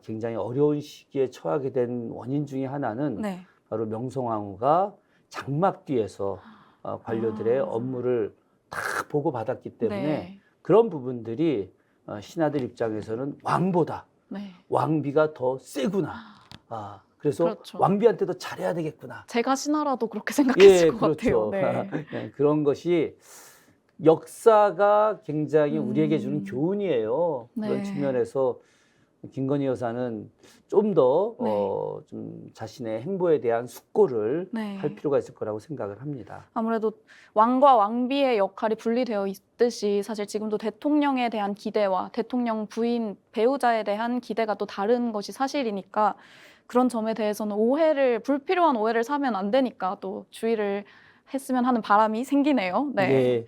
Speaker 2: 굉장히 어려운 시기에 처하게 된 원인 중에 하나는
Speaker 1: 네.
Speaker 2: 바로 명성황후가 장막 뒤에서 관료들의 업무를 다 보고받았기 때문에
Speaker 1: 네.
Speaker 2: 그런 부분들이 신하들 입장에서는 왕보다
Speaker 1: 네.
Speaker 2: 왕비가 더 세구나. 그래서
Speaker 1: 그렇죠.
Speaker 2: 왕비한테도 잘해야 되겠구나.
Speaker 1: 제가 신하라도 그렇게 생각했을 것
Speaker 2: 그렇죠.
Speaker 1: 같아요. 네.
Speaker 2: 네, 그런 것이 역사가 굉장히 우리에게 주는
Speaker 1: 음.
Speaker 2: 교훈이에요.
Speaker 1: 네.
Speaker 2: 그런 측면에서 김건희 여사는 좀 더
Speaker 1: 네.
Speaker 2: 좀 자신의 행보에 대한 숙고를
Speaker 1: 네.
Speaker 2: 할 필요가 있을 거라고 생각을 합니다.
Speaker 1: 아무래도 왕과 왕비의 역할이 분리되어 있듯이 사실 지금도 대통령에 대한 기대와 대통령 부인 배우자에 대한 기대가 또 다른 것이 사실이니까 그런 점에 대해서는 불필요한 오해를 사면 안 되니까 또 주의를 했으면 하는 바람이 생기네요. 네.
Speaker 2: 예.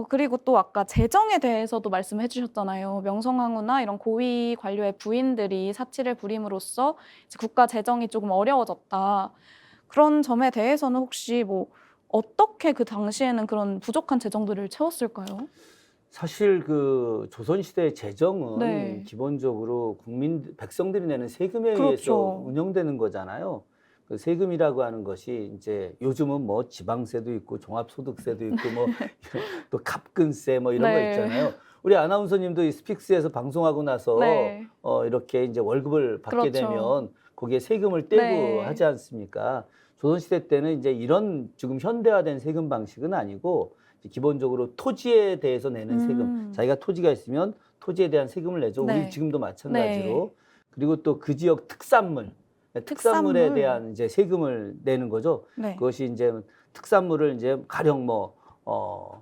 Speaker 1: 그리고 또 아까 재정에 대해서도 말씀해 주셨잖아요. 명성황후나 이런 고위 관료의 부인들이 사치를 부림으로써 이제 국가 재정이 조금 어려워졌다. 그런 점에 대해서는 혹시 뭐 어떻게 그 당시에는 그런 부족한 재정들을 채웠을까요?
Speaker 2: 사실 그 조선시대의 재정은
Speaker 1: 네.
Speaker 2: 기본적으로 백성들이 내는 세금에 의해서
Speaker 1: 그렇죠.
Speaker 2: 운영되는 거잖아요. 그 세금이라고 하는 것이 이제 요즘은 뭐 지방세도 있고 종합소득세도 있고 뭐 또 갑근세 뭐 이런
Speaker 1: 네.
Speaker 2: 거 있잖아요. 우리 아나운서님도 이 스픽스에서 방송하고 나서
Speaker 1: 네.
Speaker 2: 이렇게 이제 월급을 받게
Speaker 1: 그렇죠.
Speaker 2: 되면 거기에 세금을 떼고
Speaker 1: 네.
Speaker 2: 하지 않습니까? 조선시대 때는 이제 이런 지금 현대화된 세금 방식은 아니고 기본적으로 토지에 대해서 내는 세금, 자기가 토지가 있으면 토지에 대한 세금을 내죠.
Speaker 1: 네.
Speaker 2: 우리 지금도 마찬가지로.
Speaker 1: 네.
Speaker 2: 그리고 또 그 지역 특산물에
Speaker 1: 특산물.
Speaker 2: 대한 이제 세금을 내는 거죠.
Speaker 1: 네.
Speaker 2: 그것이 이제 특산물을 이제 가령 뭐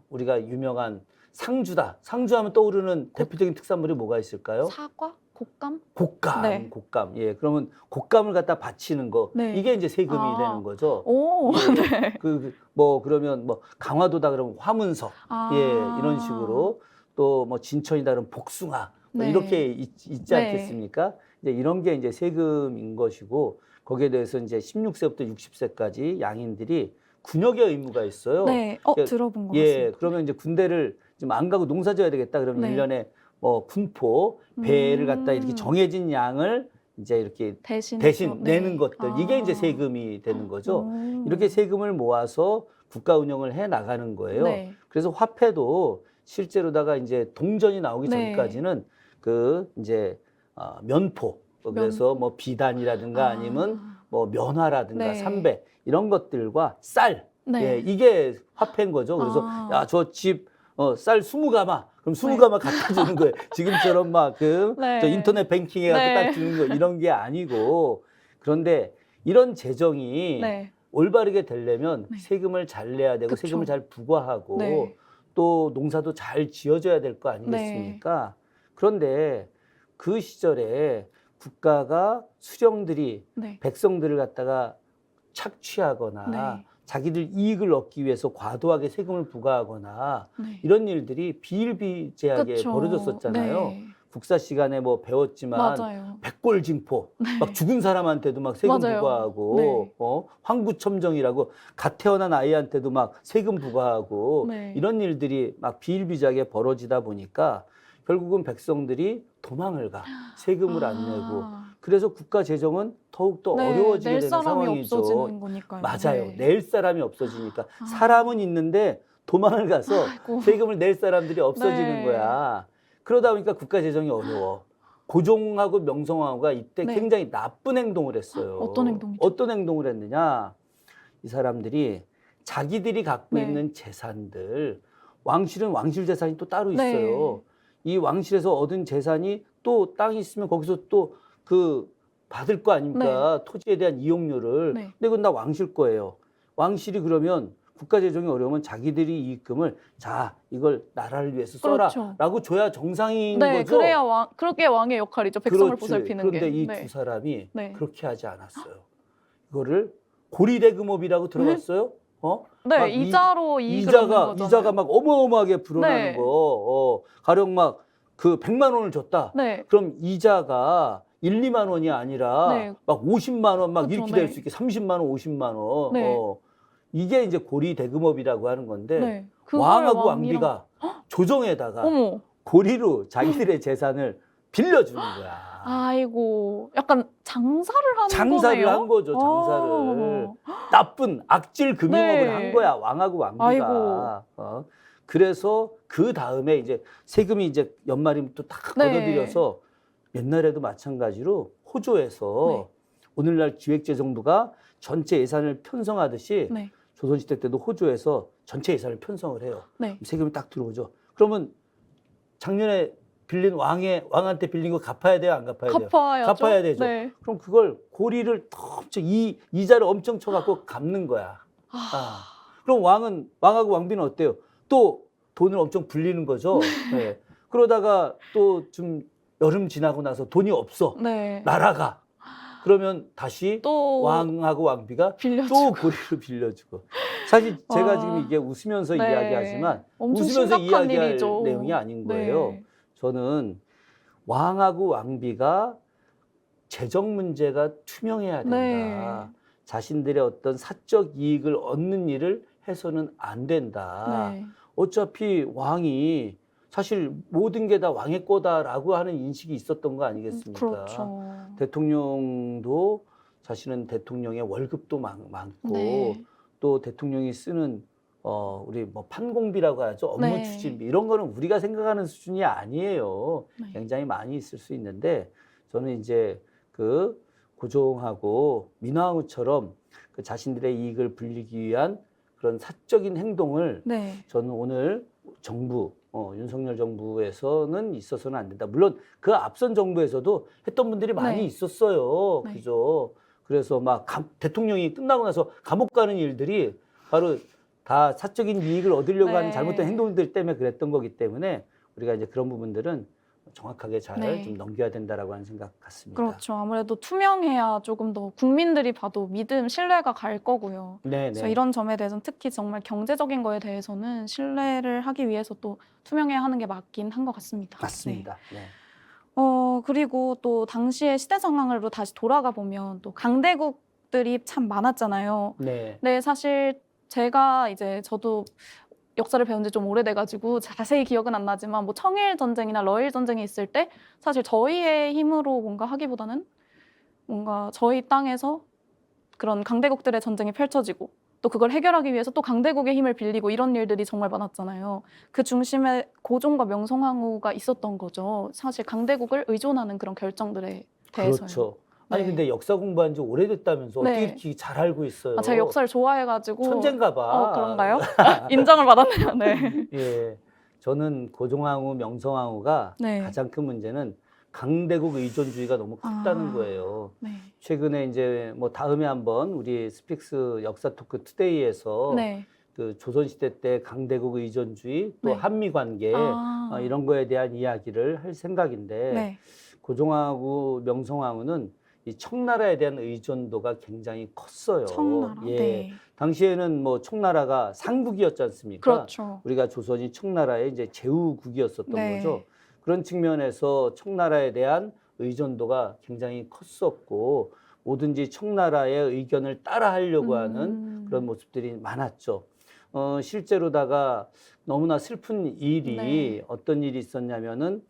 Speaker 2: 우리가 유명한 상주다. 상주하면 떠오르는 대표적인 특산물이 뭐가 있을까요?
Speaker 1: 사과? 곶감?
Speaker 2: 곶감,
Speaker 1: 네.
Speaker 2: 곶감. 예, 그러면 곶감을 갖다 바치는 거.
Speaker 1: 네.
Speaker 2: 이게 이제 세금이
Speaker 1: 아.
Speaker 2: 되는 거죠.
Speaker 1: 오,
Speaker 2: 예.
Speaker 1: 네.
Speaker 2: 그러면 뭐 강화도다 그러면 화문석. 예, 이런 식으로 또 뭐 진천이다 그러면 복숭아. 뭐
Speaker 1: 네.
Speaker 2: 이렇게 있지
Speaker 1: 네.
Speaker 2: 않겠습니까? 이제 이런 게 이제 세금인 것이고 거기에 대해서 이제 16세부터 60세까지 양인들이 군역의 의무가 있어요.
Speaker 1: 네.
Speaker 2: 예,
Speaker 1: 들어본 것
Speaker 2: 예,
Speaker 1: 같습니다.
Speaker 2: 그러면 이제 군대를 좀 안 가고 농사 져야 되겠다. 그러면
Speaker 1: 네.
Speaker 2: 1년에 뭐 군포, 배를 갖다 이렇게 정해진 양을 이제 이렇게 대신 내는 것들 이게 이제 세금이 되는 거죠. 이렇게 세금을 모아서 국가 운영을 해 나가는 거예요.
Speaker 1: 네.
Speaker 2: 그래서 화폐도 실제로다가 이제 동전이 나오기
Speaker 1: 네.
Speaker 2: 전까지는 그 이제 면포 그래서 뭐 비단이라든가 아니면 뭐 면화라든가
Speaker 1: 네.
Speaker 2: 삼배 이런 것들과 쌀
Speaker 1: 네.
Speaker 2: 예, 이게 화폐인 거죠. 그래서 야, 저 집 쌀 20가마 그럼 20가마 갖다 주는 거예요. 지금처럼 막 그
Speaker 1: 네.
Speaker 2: 저 인터넷 뱅킹에 갖다
Speaker 1: 네.
Speaker 2: 딱 주는 거 이런 게 아니고 그런데 이런 재정이
Speaker 1: 네.
Speaker 2: 올바르게 되려면
Speaker 1: 네.
Speaker 2: 세금을 잘 내야 되고
Speaker 1: 그쵸.
Speaker 2: 세금을 잘 부과하고
Speaker 1: 네.
Speaker 2: 또 농사도 잘 지어져야 될 거 아니겠습니까? 그런데 그 시절에 국가가 수령들이
Speaker 1: 네.
Speaker 2: 백성들을 갖다가 착취하거나
Speaker 1: 네.
Speaker 2: 자기들 이익을 얻기 위해서 과도하게 세금을 부과하거나
Speaker 1: 네.
Speaker 2: 이런 일들이 비일비재하게
Speaker 1: 그쵸.
Speaker 2: 벌어졌었잖아요.
Speaker 1: 네.
Speaker 2: 국사 시간에 뭐 배웠지만
Speaker 1: 맞아요.
Speaker 2: 백골징포 막 죽은 사람한테도 막 세금
Speaker 1: 맞아요.
Speaker 2: 부과하고
Speaker 1: 네.
Speaker 2: 황구첨정이라고 갓 태어난 아이한테도 막 세금 부과하고
Speaker 1: 네.
Speaker 2: 이런 일들이 막 비일비재하게 벌어지다 보니까 결국은 백성들이 도망을 가 세금을 안 내고 그래서 국가 재정은 더욱더
Speaker 1: 네,
Speaker 2: 어려워지게
Speaker 1: 낼
Speaker 2: 되는
Speaker 1: 사람이
Speaker 2: 상황이죠.
Speaker 1: 없어지는 거니까요.
Speaker 2: 맞아요.
Speaker 1: 네.
Speaker 2: 낼 사람이 없어지니까 사람은 있는데 도망을 가서
Speaker 1: 아이고.
Speaker 2: 세금을 낼 사람들이 없어지는
Speaker 1: 네.
Speaker 2: 거야. 그러다 보니까 국가 재정이 어려워. 고종하고 명성황후가 이때
Speaker 1: 네.
Speaker 2: 굉장히 나쁜 행동을 했어요.
Speaker 1: 어떤 행동이죠?
Speaker 2: 어떤 행동을 했느냐? 이 사람들이 자기들이 갖고
Speaker 1: 네.
Speaker 2: 있는 재산들, 왕실은 왕실 재산이 또 따로
Speaker 1: 네.
Speaker 2: 있어요. 이 왕실에서 얻은 재산이 또 땅이 있으면 거기서 또 그 받을 거 아닙니까? 토지에 대한 이용료를.
Speaker 1: 네.
Speaker 2: 근데 그건 다 왕실 거예요. 왕실이 그러면 국가 재정이 어려우면 자기들이 이익금을 자 이걸 나라를 위해서
Speaker 1: 그렇죠.
Speaker 2: 써라라고 줘야 정상인
Speaker 1: 네,
Speaker 2: 거죠.
Speaker 1: 그래야 그렇게 왕의 역할이죠. 백성을
Speaker 2: 그렇지.
Speaker 1: 보살피는
Speaker 2: 그런데
Speaker 1: 게.
Speaker 2: 이
Speaker 1: 네.
Speaker 2: 두 사람이
Speaker 1: 네.
Speaker 2: 그렇게 하지 않았어요. 이거를 고리대금업이라고 들어봤어요? 막
Speaker 1: 네, 이자로 이익을 얻는 거잖아요.
Speaker 2: 이자가 막 어마어마하게 불어나는
Speaker 1: 네.
Speaker 2: 거. 가령 막 그 100만 원을 줬다.
Speaker 1: 네.
Speaker 2: 그럼 이자가 1, 2만 원이 아니라
Speaker 1: 네.
Speaker 2: 막 50만 원 막
Speaker 1: 그쵸,
Speaker 2: 이렇게
Speaker 1: 네.
Speaker 2: 될 수 있게 30만 원, 50만 원.
Speaker 1: 네.
Speaker 2: 이게 이제 고리대금업이라고 하는 건데
Speaker 1: 네. 그걸
Speaker 2: 왕하고
Speaker 1: 왕이랑-
Speaker 2: 왕비가 조정에다가
Speaker 1: 어머.
Speaker 2: 고리로 자기들의 재산을 빌려주는 거야.
Speaker 1: 아이고. 약간 장사를 하는
Speaker 2: 장사를
Speaker 1: 거네요.
Speaker 2: 한 거죠, 장사를. 나쁜 악질 금융업을
Speaker 1: 네.
Speaker 2: 한 거야, 왕하고 왕비가. 그래서 그 다음에 이제 세금이 이제 연말이면 또 딱
Speaker 1: 네.
Speaker 2: 걷어들여서 옛날에도 마찬가지로 호조에서 오늘날 기획재정부가 전체 예산을 편성하듯이
Speaker 1: 네.
Speaker 2: 조선시대 때도 호조에서 전체 예산을 편성을 해요.
Speaker 1: 네.
Speaker 2: 세금이 딱 들어오죠. 그러면 작년에 빌린 왕한테 빌린 거 갚아야 돼요, 안 갚아야 돼요?
Speaker 1: 갚아야죠.
Speaker 2: 갚아야 되죠.
Speaker 1: 네.
Speaker 2: 그럼 그걸 고리를 엄청 이자를 엄청 쳐갖고 갚는 거야. 그럼 왕하고 왕비는 어때요? 또 돈을 엄청 불리는 거죠. 네. 그러다가 또 좀 여름 지나고 나서 돈이 없어.
Speaker 1: 네.
Speaker 2: 나라가. 그러면 다시
Speaker 1: 또
Speaker 2: 왕하고 왕비가
Speaker 1: 빌려주고.
Speaker 2: 또 고리를 빌려주고. 사실 제가
Speaker 1: 와.
Speaker 2: 지금 이게 웃으면서
Speaker 1: 네.
Speaker 2: 이야기하지만
Speaker 1: 엄청
Speaker 2: 웃으면서
Speaker 1: 심각한
Speaker 2: 이야기할
Speaker 1: 일이죠.
Speaker 2: 내용이 아닌 거예요.
Speaker 1: 네.
Speaker 2: 저는 왕하고 왕비가 재정 문제가 투명해야 된다.
Speaker 1: 네.
Speaker 2: 자신들의 어떤 사적 이익을 얻는 일을 해서는 안 된다.
Speaker 1: 네.
Speaker 2: 어차피 왕이 사실 모든 게 다 왕의 거다라고 하는 인식이 있었던 거 아니겠습니까?
Speaker 1: 그렇죠.
Speaker 2: 대통령도 사실은 대통령의 월급도 많고
Speaker 1: 네.
Speaker 2: 또 대통령이 쓰는 우리 뭐 판공비라고 하죠. 업무
Speaker 1: 네.
Speaker 2: 추진비 이런 거는 우리가 생각하는 수준이 아니에요.
Speaker 1: 네.
Speaker 2: 굉장히 많이 있을 수 있는데 저는 이제 그 고종하고 민화항우처럼 그 자신들의 이익을 불리기 위한 그런 사적인 행동을
Speaker 1: 네.
Speaker 2: 저는 오늘 정부 윤석열 정부에서는 있어서는 안 된다. 물론 그 앞선 정부에서도 했던 분들이 많이
Speaker 1: 네.
Speaker 2: 있었어요.
Speaker 1: 네.
Speaker 2: 그죠? 그래서 막 대통령이 끝나고 나서 감옥 가는 일들이 바로 다 사적인 이익을 얻으려고
Speaker 1: 네.
Speaker 2: 하는 잘못된 행동들 때문에 그랬던 거기 때문에 우리가 이제 그런 부분들은 정확하게 잘
Speaker 1: 네.
Speaker 2: 좀 넘겨야 된다라고 하는 생각 같습니다.
Speaker 1: 그렇죠. 아무래도 투명해야 조금 더 국민들이 봐도 신뢰가 갈 거고요.
Speaker 2: 네,
Speaker 1: 그래서
Speaker 2: 네.
Speaker 1: 이런 점에 대해서는 특히 정말 경제적인 거에 대해서는 신뢰를 하기 위해서 또 투명해야 하는 게 맞긴 한 것 같습니다.
Speaker 2: 맞습니다. 네.
Speaker 1: 그리고 또 당시의 시대 상황으로 다시 돌아가 보면 또 강대국들이 참 많았잖아요.
Speaker 2: 네.
Speaker 1: 네, 사실 저도 역사를 배운 지 좀 오래돼가지고 자세히 기억은 안 나지만 뭐 청일 전쟁이나 러일 전쟁이 있을 때 사실 저희의 힘으로 뭔가 하기보다는 뭔가 저희 땅에서 그런 강대국들의 전쟁이 펼쳐지고 또 그걸 해결하기 위해서 또 강대국의 힘을 빌리고 이런 일들이 정말 많았잖아요. 그 중심에 고종과 명성황후가 있었던 거죠. 사실 강대국을 의존하는 그런 결정들에 대해서요.
Speaker 2: 그렇죠. 아니
Speaker 1: 네.
Speaker 2: 근데 역사 공부한 지 오래됐다면서 어떻게
Speaker 1: 네.
Speaker 2: 이렇게 잘 알고 있어요?
Speaker 1: 아, 제가 역사를 좋아해가지고.
Speaker 2: 천재인가 봐.
Speaker 1: 그런가요? 인정을 받았네요. 네.
Speaker 2: 예. 저는 고종황후, 명성황후가
Speaker 1: 네.
Speaker 2: 가장 큰 문제는 강대국 의존주의가 너무 컸다는 거예요.
Speaker 1: 네.
Speaker 2: 최근에 이제 뭐 다음에 한번 우리 스픽스 역사 토크 투데이에서
Speaker 1: 네.
Speaker 2: 그 조선시대 때 강대국 의존주의 또
Speaker 1: 네.
Speaker 2: 한미 관계 이런 거에 대한 이야기를 할 생각인데
Speaker 1: 네.
Speaker 2: 고종황후, 명성황후는 이 청나라에 대한 의존도가 굉장히 컸어요.
Speaker 1: 청나라.
Speaker 2: 예.
Speaker 1: 네.
Speaker 2: 당시에는 뭐 청나라가 상국이었지 않습니까?
Speaker 1: 그렇죠.
Speaker 2: 우리가 조선이 청나라의 이제 제후국이었었던
Speaker 1: 네.
Speaker 2: 거죠. 그런 측면에서 청나라에 대한 의존도가 굉장히 컸었고 뭐든지 청나라의 의견을 따라하려고 하는 그런 모습들이 많았죠. 실제로다가 너무나 슬픈 일이
Speaker 1: 네.
Speaker 2: 어떤 일이 있었냐면은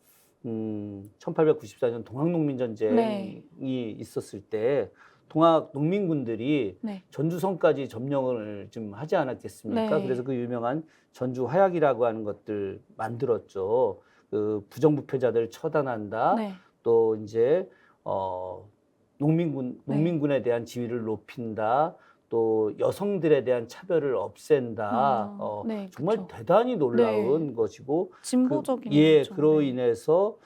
Speaker 2: 1894년 동학농민전쟁이
Speaker 1: 네.
Speaker 2: 있었을 때 동학 농민군들이
Speaker 1: 네.
Speaker 2: 전주성까지 점령을 좀 하지 않았겠습니까?
Speaker 1: 네.
Speaker 2: 그래서 그 유명한 전주 화약이라고 하는 것들 만들었죠. 그 부정부패자들 처단한다.
Speaker 1: 네.
Speaker 2: 또 이제 농민군에 대한 지위를 높인다. 또 여성들에 대한 차별을 없앤다.
Speaker 1: 네,
Speaker 2: 정말
Speaker 1: 그쵸.
Speaker 2: 대단히 놀라운 것이고
Speaker 1: 진보적인
Speaker 2: 예,
Speaker 1: 거죠.
Speaker 2: 그로
Speaker 1: 네.
Speaker 2: 인해서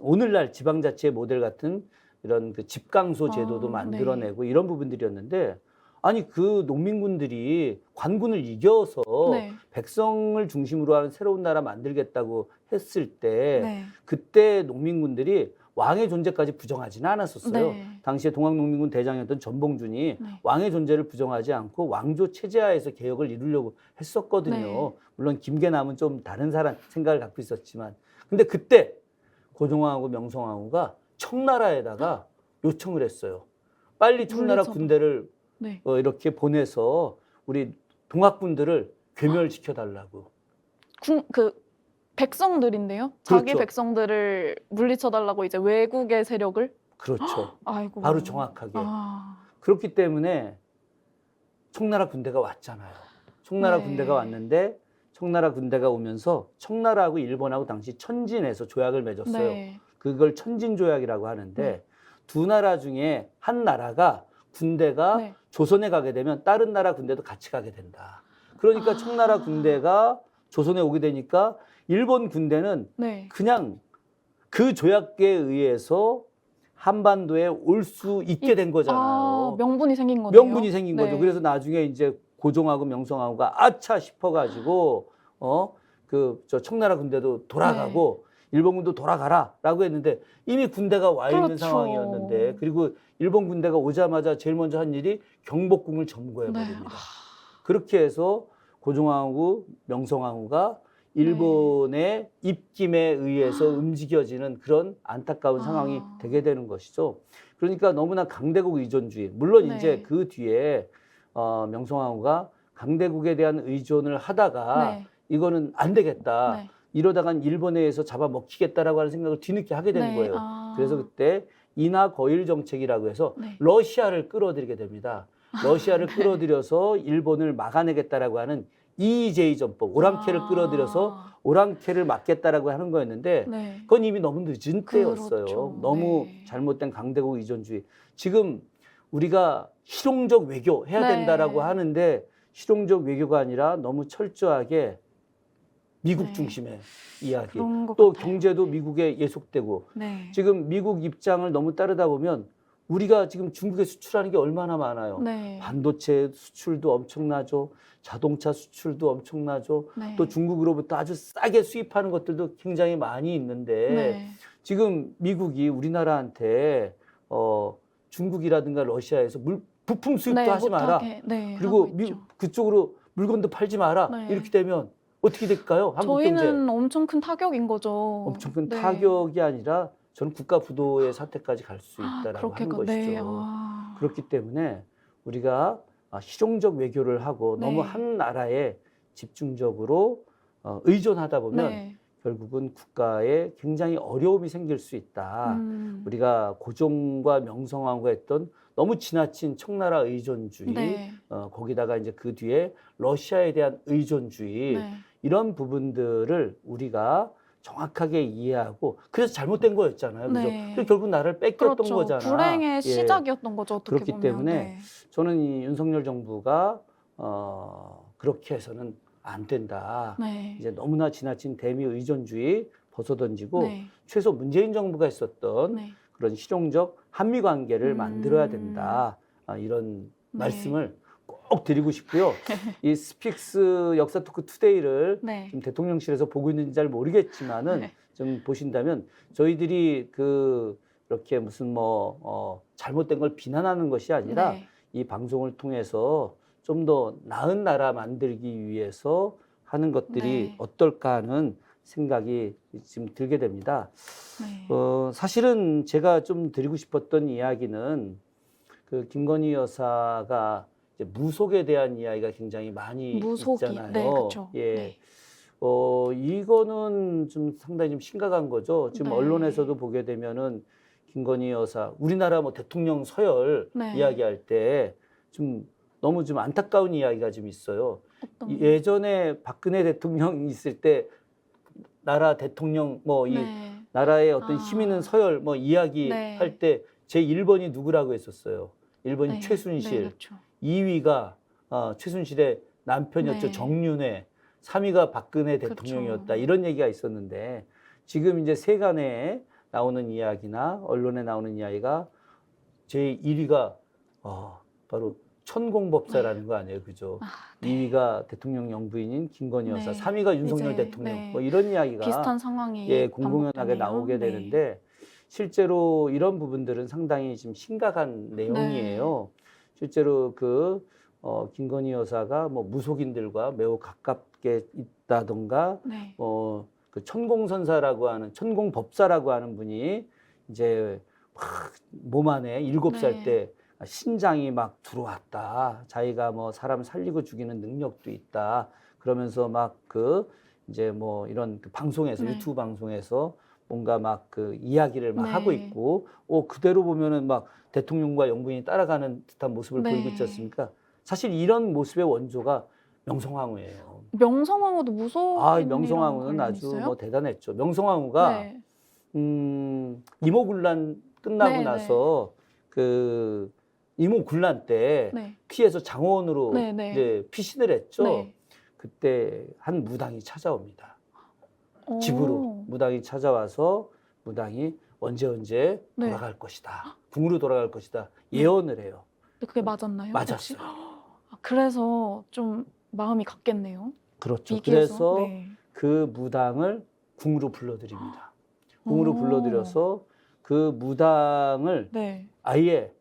Speaker 2: 오늘날 지방자치의 모델 같은 이런 그 집강소 제도도
Speaker 1: 네.
Speaker 2: 만들어내고 이런 부분들이었는데 아니 그 농민군들이 관군을 이겨서
Speaker 1: 네.
Speaker 2: 백성을 중심으로 하는 새로운 나라 만들겠다고 했을 때
Speaker 1: 네.
Speaker 2: 그때 농민군들이 왕의 존재까지 부정하지는 않았었어요.
Speaker 1: 네.
Speaker 2: 당시에 동학농민군 대장이었던 전봉준이
Speaker 1: 네.
Speaker 2: 왕의 존재를 부정하지 않고 왕조 체제하에서 개혁을 이루려고 했었거든요.
Speaker 1: 네.
Speaker 2: 물론 김계남은 좀 다른 사람 생각을 갖고 있었지만 근데 그때 고종황하고 명성황후가 청나라에다가 요청을 했어요. 빨리 청나라
Speaker 1: 물리쳐서.
Speaker 2: 군대를
Speaker 1: 네.
Speaker 2: 이렇게 보내서 우리 동학군들을 괴멸시켜달라고.
Speaker 1: 그 백성들인데요.
Speaker 2: 그렇죠.
Speaker 1: 자기 백성들을 물리쳐달라고 이제 외국의 세력을.
Speaker 2: 그렇죠.
Speaker 1: 아이고.
Speaker 2: 바로 정확하게.
Speaker 1: 아.
Speaker 2: 그렇기 때문에 청나라 군대가 왔잖아요. 청나라
Speaker 1: 네.
Speaker 2: 군대가 왔는데 청나라 군대가 오면서 청나라하고 일본하고 당시 천진에서 조약을 맺었어요.
Speaker 1: 네.
Speaker 2: 그걸 천진조약이라고 하는데 두 나라 중에 한 나라가 군대가
Speaker 1: 네.
Speaker 2: 조선에 가게 되면 다른 나라 군대도 같이 가게 된다. 그러니까 청나라 군대가 조선에 오게 되니까 일본 군대는
Speaker 1: 네.
Speaker 2: 그냥 그 조약에 의해서 한반도에 올 수 있게 된 거잖아요.
Speaker 1: 명분이 생긴 거네요.
Speaker 2: 명분이 생긴
Speaker 1: 네.
Speaker 2: 거죠. 그래서 나중에 이제 고종하고 명성황후가 아차 싶어가지고 저 청나라 군대도 돌아가고 일본군도 돌아가라라고 했는데 이미 군대가 와 있는
Speaker 1: 그렇죠.
Speaker 2: 상황이었는데 그리고 일본 군대가 오자마자 제일 먼저 한 일이 경복궁을 점거해 버립니다. 그렇게 해서 고종황후, 명성황후가 일본의 입김에 의해서 움직여지는 그런 안타까운 상황이 되게 되는 것이죠. 그러니까 너무나 강대국 의존주의. 물론
Speaker 1: 네.
Speaker 2: 이제 그 뒤에 명성황후가 강대국에 대한 의존을 하다가
Speaker 1: 네.
Speaker 2: 이거는 안 되겠다.
Speaker 1: 네.
Speaker 2: 이러다간 일본에 의해서 잡아먹히겠다라고 하는 생각을 뒤늦게 하게 되는
Speaker 1: 네.
Speaker 2: 거예요. 그래서 그때 인하거일 정책이라고 해서
Speaker 1: 네.
Speaker 2: 러시아를 끌어들이게 됩니다. 러시아를 끌어들여서 일본을 막아내겠다라고 하는 이의제의 전법, 오랑캐를 끌어들여서 오랑캐를 막겠다라고 하는 거였는데
Speaker 1: 네.
Speaker 2: 그건 이미 너무 늦은 때였어요.
Speaker 1: 그렇죠.
Speaker 2: 너무
Speaker 1: 네.
Speaker 2: 잘못된 강대국 의존주의. 지금 우리가 실용적 외교 해야
Speaker 1: 네.
Speaker 2: 된다라고 하는데 실용적 외교가 아니라 너무 철저하게 미국
Speaker 1: 네.
Speaker 2: 중심의 이야기.
Speaker 1: 그런 것
Speaker 2: 또
Speaker 1: 같아요.
Speaker 2: 경제도 미국에 예속되고
Speaker 1: 네.
Speaker 2: 지금 미국 입장을 너무 따르다 보면 우리가 지금 중국에 수출하는 게 얼마나 많아요.
Speaker 1: 네.
Speaker 2: 반도체 수출도 엄청나죠. 자동차 수출도 엄청나죠.
Speaker 1: 네.
Speaker 2: 또 중국으로부터 아주 싸게 수입하는 것들도 굉장히 많이 있는데
Speaker 1: 네.
Speaker 2: 지금 미국이 우리나라한테 중국이라든가 러시아에서 부품 수입도
Speaker 1: 네,
Speaker 2: 하지 마라.
Speaker 1: 네,
Speaker 2: 그리고
Speaker 1: 하고 있죠.
Speaker 2: 그쪽으로 물건도 팔지 마라.
Speaker 1: 네.
Speaker 2: 이렇게 되면 어떻게 될까요? 한국 경제.
Speaker 1: 저희는 엄청 큰 타격인 거죠.
Speaker 2: 엄청 큰
Speaker 1: 네.
Speaker 2: 타격이 아니라 저는 국가 부도의 사태까지 갈 수 있다라고
Speaker 1: 그렇게
Speaker 2: 하는 것이죠.
Speaker 1: 네.
Speaker 2: 그렇기 때문에 우리가 실용적 외교를 하고
Speaker 1: 네.
Speaker 2: 너무 한 나라에 집중적으로 의존하다 보면
Speaker 1: 네.
Speaker 2: 결국은 국가에 굉장히 어려움이 생길 수 있다. 우리가 고종과 명성황후가 했던 너무 지나친 청나라 의존주의,
Speaker 1: 네.
Speaker 2: 거기다가 이제 그 뒤에 러시아에 대한 의존주의,
Speaker 1: 네.
Speaker 2: 이런 부분들을 우리가 정확하게 이해하고, 그래서 잘못된 거였잖아요. 그죠?
Speaker 1: 네.
Speaker 2: 그래서 결국 나라를 뺏겼던
Speaker 1: 그렇죠.
Speaker 2: 거잖아.
Speaker 1: 불행의
Speaker 2: 예.
Speaker 1: 시작이었던 거죠. 어떻게
Speaker 2: 그렇기
Speaker 1: 보면.
Speaker 2: 때문에
Speaker 1: 네.
Speaker 2: 저는 이 윤석열 정부가 그렇게 해서는 안 된다.
Speaker 1: 네.
Speaker 2: 이제 너무나 지나친 대미 의존주의 벗어던지고
Speaker 1: 네.
Speaker 2: 최소 문재인 정부가 했었던
Speaker 1: 네.
Speaker 2: 그런 실용적 한미 관계를 만들어야 된다. 이런
Speaker 1: 네.
Speaker 2: 말씀을 꼭 드리고 싶고요. 이 스픽스 역사 토크 투데이를
Speaker 1: 네.
Speaker 2: 지금 대통령실에서 보고 있는지 잘 모르겠지만은
Speaker 1: 네.
Speaker 2: 좀 보신다면 저희들이 이렇게 무슨 잘못된 걸 비난하는 것이 아니라
Speaker 1: 네.
Speaker 2: 이 방송을 통해서 좀 더 나은 나라 만들기 위해서 하는 것들이
Speaker 1: 네.
Speaker 2: 어떨까 하는 생각이 지금 들게 됩니다.
Speaker 1: 네.
Speaker 2: 사실은 제가 좀 드리고 싶었던 이야기는 그 김건희 여사가 이제 무속에 대한 이야기가 굉장히 많이
Speaker 1: 무속이.
Speaker 2: 있잖아요.
Speaker 1: 네, 그렇죠.
Speaker 2: 예.
Speaker 1: 네.
Speaker 2: 이거는 좀 상당히 좀 심각한 거죠. 지금
Speaker 1: 네.
Speaker 2: 언론에서도 보게 되면은 김건희 여사, 우리나라 대통령 서열
Speaker 1: 네.
Speaker 2: 이야기할 때 좀 너무 좀 안타까운 이야기가 좀 있어요.
Speaker 1: 어떤.
Speaker 2: 예전에 박근혜 대통령 있을 때 나라 대통령 이
Speaker 1: 네.
Speaker 2: 나라의 어떤 힘 있는 서열 이야기할
Speaker 1: 네.
Speaker 2: 때 제 1번이 누구라고 했었어요. 1번이
Speaker 1: 네.
Speaker 2: 최순실,
Speaker 1: 네, 그렇죠.
Speaker 2: 2위가 최순실의 남편이었죠.
Speaker 1: 네.
Speaker 2: 정윤회, 3위가 박근혜 대통령이었다.
Speaker 1: 그렇죠.
Speaker 2: 이런 얘기가 있었는데 지금 이제 세간에 나오는 이야기나 언론에 나오는 이야기가 제 1위가 바로 천공법사라는 거 아니에요, 그죠?
Speaker 1: 네.
Speaker 2: 2위가 대통령 영부인인 김건희 여사,
Speaker 1: 네.
Speaker 2: 3위가 윤석열
Speaker 1: 이제,
Speaker 2: 대통령,
Speaker 1: 네.
Speaker 2: 이런 이야기가
Speaker 1: 비슷한 상황이
Speaker 2: 공공연하게
Speaker 1: 반복되네요.
Speaker 2: 나오게
Speaker 1: 네.
Speaker 2: 되는데 실제로 이런 부분들은 상당히 좀 심각한 내용이에요. 실제로 김건희 여사가 무속인들과 매우 가깝게 있다던가
Speaker 1: 네.
Speaker 2: 그 천공선사라고 하는 천공법사라고 하는 분이 이제 막 몸 안에 7살
Speaker 1: 네.
Speaker 2: 때 신장이 막 들어왔다. 자기가 사람 살리고 죽이는 능력도 있다. 그러면서 이제 이런 방송에서
Speaker 1: 네.
Speaker 2: 유튜브 방송에서 뭔가 이야기를
Speaker 1: 네.
Speaker 2: 하고 있고, 그대로 보면은 대통령과 영부인이 따라가는 듯한 모습을
Speaker 1: 네.
Speaker 2: 보이고 있지 않습니까? 사실 이런 모습의 원조가 명성황후예요.
Speaker 1: 명성황후도 무속인이라는
Speaker 2: 명성황후는
Speaker 1: 관련이
Speaker 2: 아주
Speaker 1: 있어요?
Speaker 2: 대단했죠. 명성황후가
Speaker 1: 네.
Speaker 2: 이모군란 끝나고
Speaker 1: 네,
Speaker 2: 나서 이모군란 때
Speaker 1: 네.
Speaker 2: 피해서 장원으로
Speaker 1: 네, 네.
Speaker 2: 이제 피신을 했죠.
Speaker 1: 네.
Speaker 2: 그때 한 무당이 찾아옵니다.
Speaker 1: 오.
Speaker 2: 집으로 무당이 찾아와서 무당이 언제
Speaker 1: 네.
Speaker 2: 돌아갈 것이다. 궁으로 돌아갈 것이다. 예언을 해요.
Speaker 1: 근데 그게 맞았나요? 혹시?
Speaker 2: 맞았어요.
Speaker 1: 그래서 좀 마음이 갔겠네요.
Speaker 2: 그렇죠.
Speaker 1: 미기에서.
Speaker 2: 그래서
Speaker 1: 네.
Speaker 2: 그 무당을 궁으로 불러들입니다. 궁으로
Speaker 1: 오.
Speaker 2: 불러들여서 그 무당을
Speaker 1: 네.
Speaker 2: 아예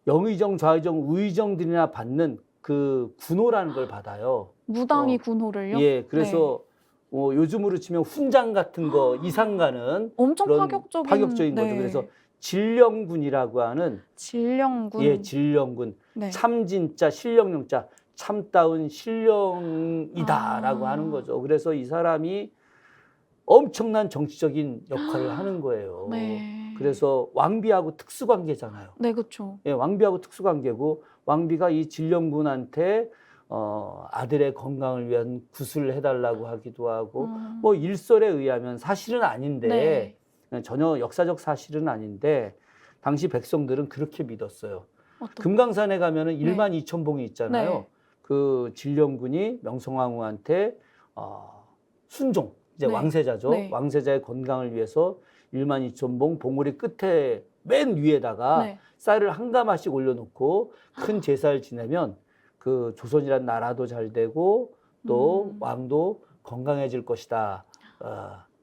Speaker 2: 영의정, 좌의정, 우의정들이나 받는 그 군호라는 걸 받아요.
Speaker 1: 무당이 군호를요?
Speaker 2: 예, 그래서 요즘으로 치면 훈장 같은 거 이상 가는
Speaker 1: 엄청
Speaker 2: 그런
Speaker 1: 파격적인
Speaker 2: 거죠.
Speaker 1: 네.
Speaker 2: 그래서 진령군이라고 하는
Speaker 1: 진령군.
Speaker 2: 예, 진령군.
Speaker 1: 네.
Speaker 2: 참진짜 신령령자 참다운 신령이다라고 하는 거죠. 그래서 이 사람이 엄청난 정치적인 역할을 하는 거예요.
Speaker 1: 네.
Speaker 2: 그래서 왕비하고 특수관계잖아요.
Speaker 1: 네, 그렇죠.
Speaker 2: 예, 왕비하고 특수관계고 왕비가 이 진령군한테 아들의 건강을 위한 구슬을 해달라고 하기도 하고 일설에 의하면 사실은 아닌데
Speaker 1: 네.
Speaker 2: 전혀 역사적 사실은 아닌데 당시 백성들은 그렇게 믿었어요.
Speaker 1: 어떤.
Speaker 2: 금강산에 가면은 1만 2천 봉이 있잖아요.
Speaker 1: 네.
Speaker 2: 그 진령군이 명성황후한테 순종, 이제
Speaker 1: 네.
Speaker 2: 왕세자죠.
Speaker 1: 네.
Speaker 2: 왕세자의 건강을 위해서 1만 2천 봉 봉우리 끝에 맨 위에다가
Speaker 1: 네.
Speaker 2: 쌀을 한 가마씩 올려놓고 큰 제사를 지내면 그 조선이란 나라도 잘 되고 또 왕도 건강해질 것이다.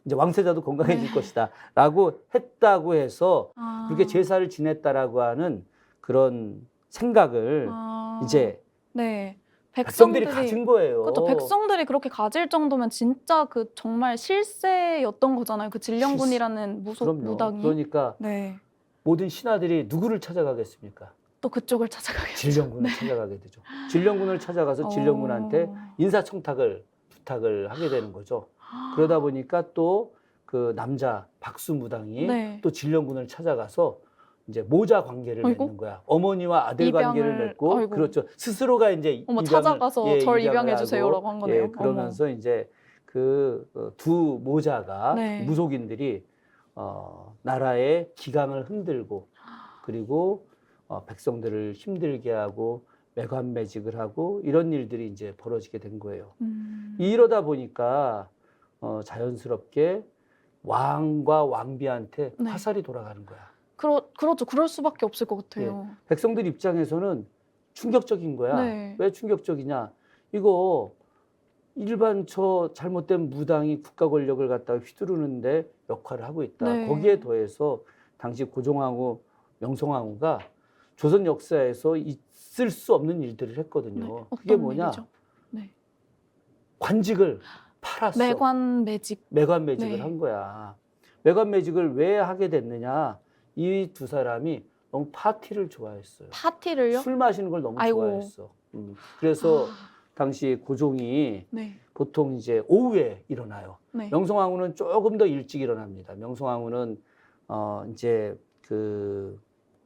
Speaker 2: 이제 왕세자도 건강해질
Speaker 1: 네.
Speaker 2: 것이다. 라고 했다고 해서 그렇게
Speaker 1: 아.
Speaker 2: 제사를 지냈다라고 하는 그런 생각을 이제
Speaker 1: 네.
Speaker 2: 백성들이 가진 거예요.
Speaker 1: 그렇죠. 백성들이 그렇게 가질 정도면 진짜 그 정말 실세였던 거잖아요. 그 진령군이라는 무속
Speaker 2: 그럼요.
Speaker 1: 무당이.
Speaker 2: 그러니까
Speaker 1: 네.
Speaker 2: 모든 신하들이 누구를 찾아가겠습니까?
Speaker 1: 또 그쪽을 찾아가겠죠.
Speaker 2: 진령군을 찾아가게 되죠. 진령군을 찾아가서 진령군한테 인사청탁을 부탁을 하게 되는 거죠. 그러다 보니까 또 그 남자 박수무당이
Speaker 1: 네.
Speaker 2: 또 진령군을 찾아가서 이제 모자 관계를
Speaker 1: 아이고.
Speaker 2: 맺는 거야. 어머니와 아들 관계를
Speaker 1: 입양을,
Speaker 2: 맺고
Speaker 1: 아이고.
Speaker 2: 그렇죠. 스스로가 이제
Speaker 1: 어머,
Speaker 2: 입양을,
Speaker 1: 찾아가서 절
Speaker 2: 입양을
Speaker 1: 입양해
Speaker 2: 하고,
Speaker 1: 주세요라고 한 거네요.
Speaker 2: 그러면서 이제 그 두 모자가
Speaker 1: 네.
Speaker 2: 무속인들이 나라의 기강을 흔들고 그리고 백성들을 힘들게 하고 매관매직을 하고 이런 일들이 이제 벌어지게 된 거예요. 이러다 보니까 자연스럽게 왕과 왕비한테
Speaker 1: 네.
Speaker 2: 화살이 돌아가는 거야.
Speaker 1: 그렇죠. 그럴 수밖에 없을 것 같아요.
Speaker 2: 백성들 입장에서는 충격적인 거야.
Speaker 1: 네.
Speaker 2: 왜 충격적이냐? 이거 일반 저 잘못된 무당이 국가 권력을 갖다가 휘두르는데 역할을 하고 있다.
Speaker 1: 네.
Speaker 2: 거기에 더해서 당시 고종왕후, 명성황후가 조선 역사에서 있을 수 없는 일들을 했거든요.
Speaker 1: 네.
Speaker 2: 그게
Speaker 1: 어떤
Speaker 2: 뭐냐?
Speaker 1: 일이죠? 네.
Speaker 2: 관직을 팔았어.
Speaker 1: 매관매직.
Speaker 2: 매관매직을
Speaker 1: 네.
Speaker 2: 한 거야. 매관매직을 왜 하게 됐느냐? 이 두 사람이 너무 파티를 좋아했어요.
Speaker 1: 파티를요?
Speaker 2: 술 마시는 걸 너무
Speaker 1: 아이고.
Speaker 2: 좋아했어. 그래서
Speaker 1: 아,
Speaker 2: 당시 고종이
Speaker 1: 네.
Speaker 2: 보통 이제 오후에 일어나요.
Speaker 1: 네.
Speaker 2: 명성황후는 조금 더 일찍 일어납니다. 명성황후는 이제 그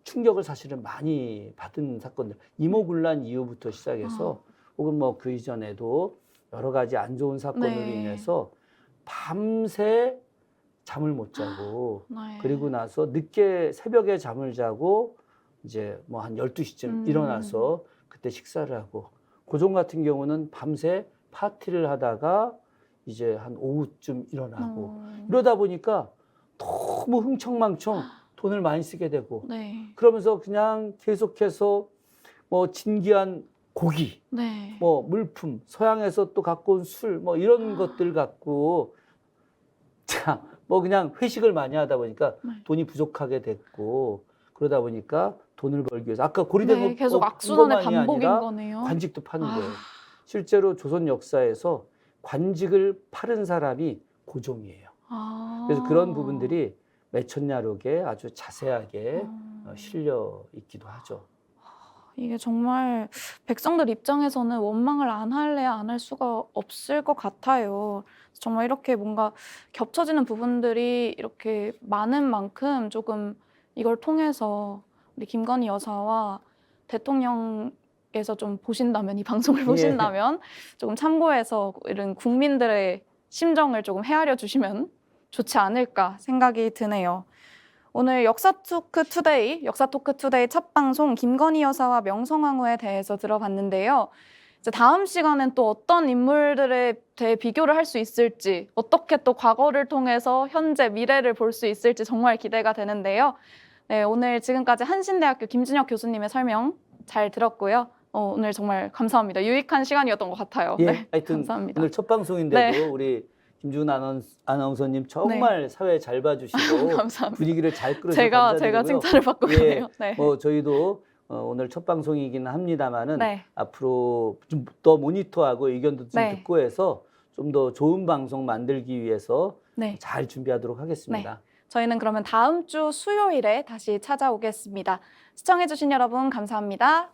Speaker 2: 충격을 사실은 많이 받은 사건들, 이모군란 이후부터 시작해서 혹은 뭐 그 이전에도 여러 가지 안 좋은 사건으로
Speaker 1: 네.
Speaker 2: 인해서 밤새 잠을 못 자고
Speaker 1: 네.
Speaker 2: 그리고 나서 늦게 새벽에 잠을 자고 이제 뭐 한 12시쯤 일어나서 그때 식사를 하고 고종 같은 경우는 밤새 파티를 하다가 이제 한 오후쯤 일어나고 이러다 보니까 너무 흥청망청 돈을 많이 쓰게 되고
Speaker 1: 네.
Speaker 2: 그러면서 그냥 계속해서 뭐 진귀한 고기,
Speaker 1: 네.
Speaker 2: 뭐 물품, 서양에서 또 갖고 온 술, 뭐 이런 것들 갖고 자, 뭐 그냥 회식을 많이 하다 보니까
Speaker 1: 네.
Speaker 2: 돈이 부족하게 됐고 그러다 보니까 돈을 벌기 위해서 아까 고리된
Speaker 1: 네,
Speaker 2: 것
Speaker 1: 계속 악순환의
Speaker 2: 것만이
Speaker 1: 반복인
Speaker 2: 아니라
Speaker 1: 거네요.
Speaker 2: 관직도 파는
Speaker 1: 아.
Speaker 2: 거예요. 실제로 조선 역사에서 관직을 파는 사람이 고종이에요.
Speaker 1: 아.
Speaker 2: 그래서 그런 부분들이 매천야록에 아주 자세하게 실려 있기도 하죠.
Speaker 1: 이게 정말 백성들 입장에서는 원망을 안 할래야 안 할 수가 없을 것 같아요. 정말 이렇게 뭔가 겹쳐지는 부분들이 이렇게 많은 만큼 조금 이걸 통해서 우리 김건희 여사와 대통령께서 좀 보신다면, 이 방송을 보신다면 조금 참고해서 이런 국민들의 심정을 조금 헤아려 주시면 좋지 않을까 생각이 드네요. 오늘 역사토크 투데이 첫 방송 김건희 여사와 명성황후에 대해서 들어봤는데요. 이제 다음 시간엔 또 어떤 인물들에 대해 비교를 할 수 있을지, 어떻게 또 과거를 통해서 현재, 미래를 볼 수 있을지 정말 기대가 되는데요. 네, 오늘 지금까지 한신대학교 김준혁 교수님의 설명 잘 들었고요. 오늘 정말 감사합니다. 유익한 시간이었던 것 같아요.
Speaker 2: 예,
Speaker 1: 네,
Speaker 2: 하여튼
Speaker 1: 감사합니다.
Speaker 2: 오늘 첫 방송인데도
Speaker 1: 네.
Speaker 2: 우리 김준 아나운서님 정말 사회 잘 봐주시고
Speaker 1: 감사합니다.
Speaker 2: 분위기를 잘 끌어주셔서
Speaker 1: 제가
Speaker 2: 감사드리고요.
Speaker 1: 칭찬을 받고 있네요. 네.
Speaker 2: 뭐 저희도 오늘 첫 방송이긴 합니다만은
Speaker 1: 네.
Speaker 2: 앞으로 좀 더 모니터하고 의견도 좀
Speaker 1: 네.
Speaker 2: 듣고 해서 좀 더 좋은 방송 만들기 위해서
Speaker 1: 네.
Speaker 2: 잘 준비하도록 하겠습니다.
Speaker 1: 저희는 그러면 다음 주 수요일에 다시 찾아오겠습니다. 시청해주신 여러분 감사합니다.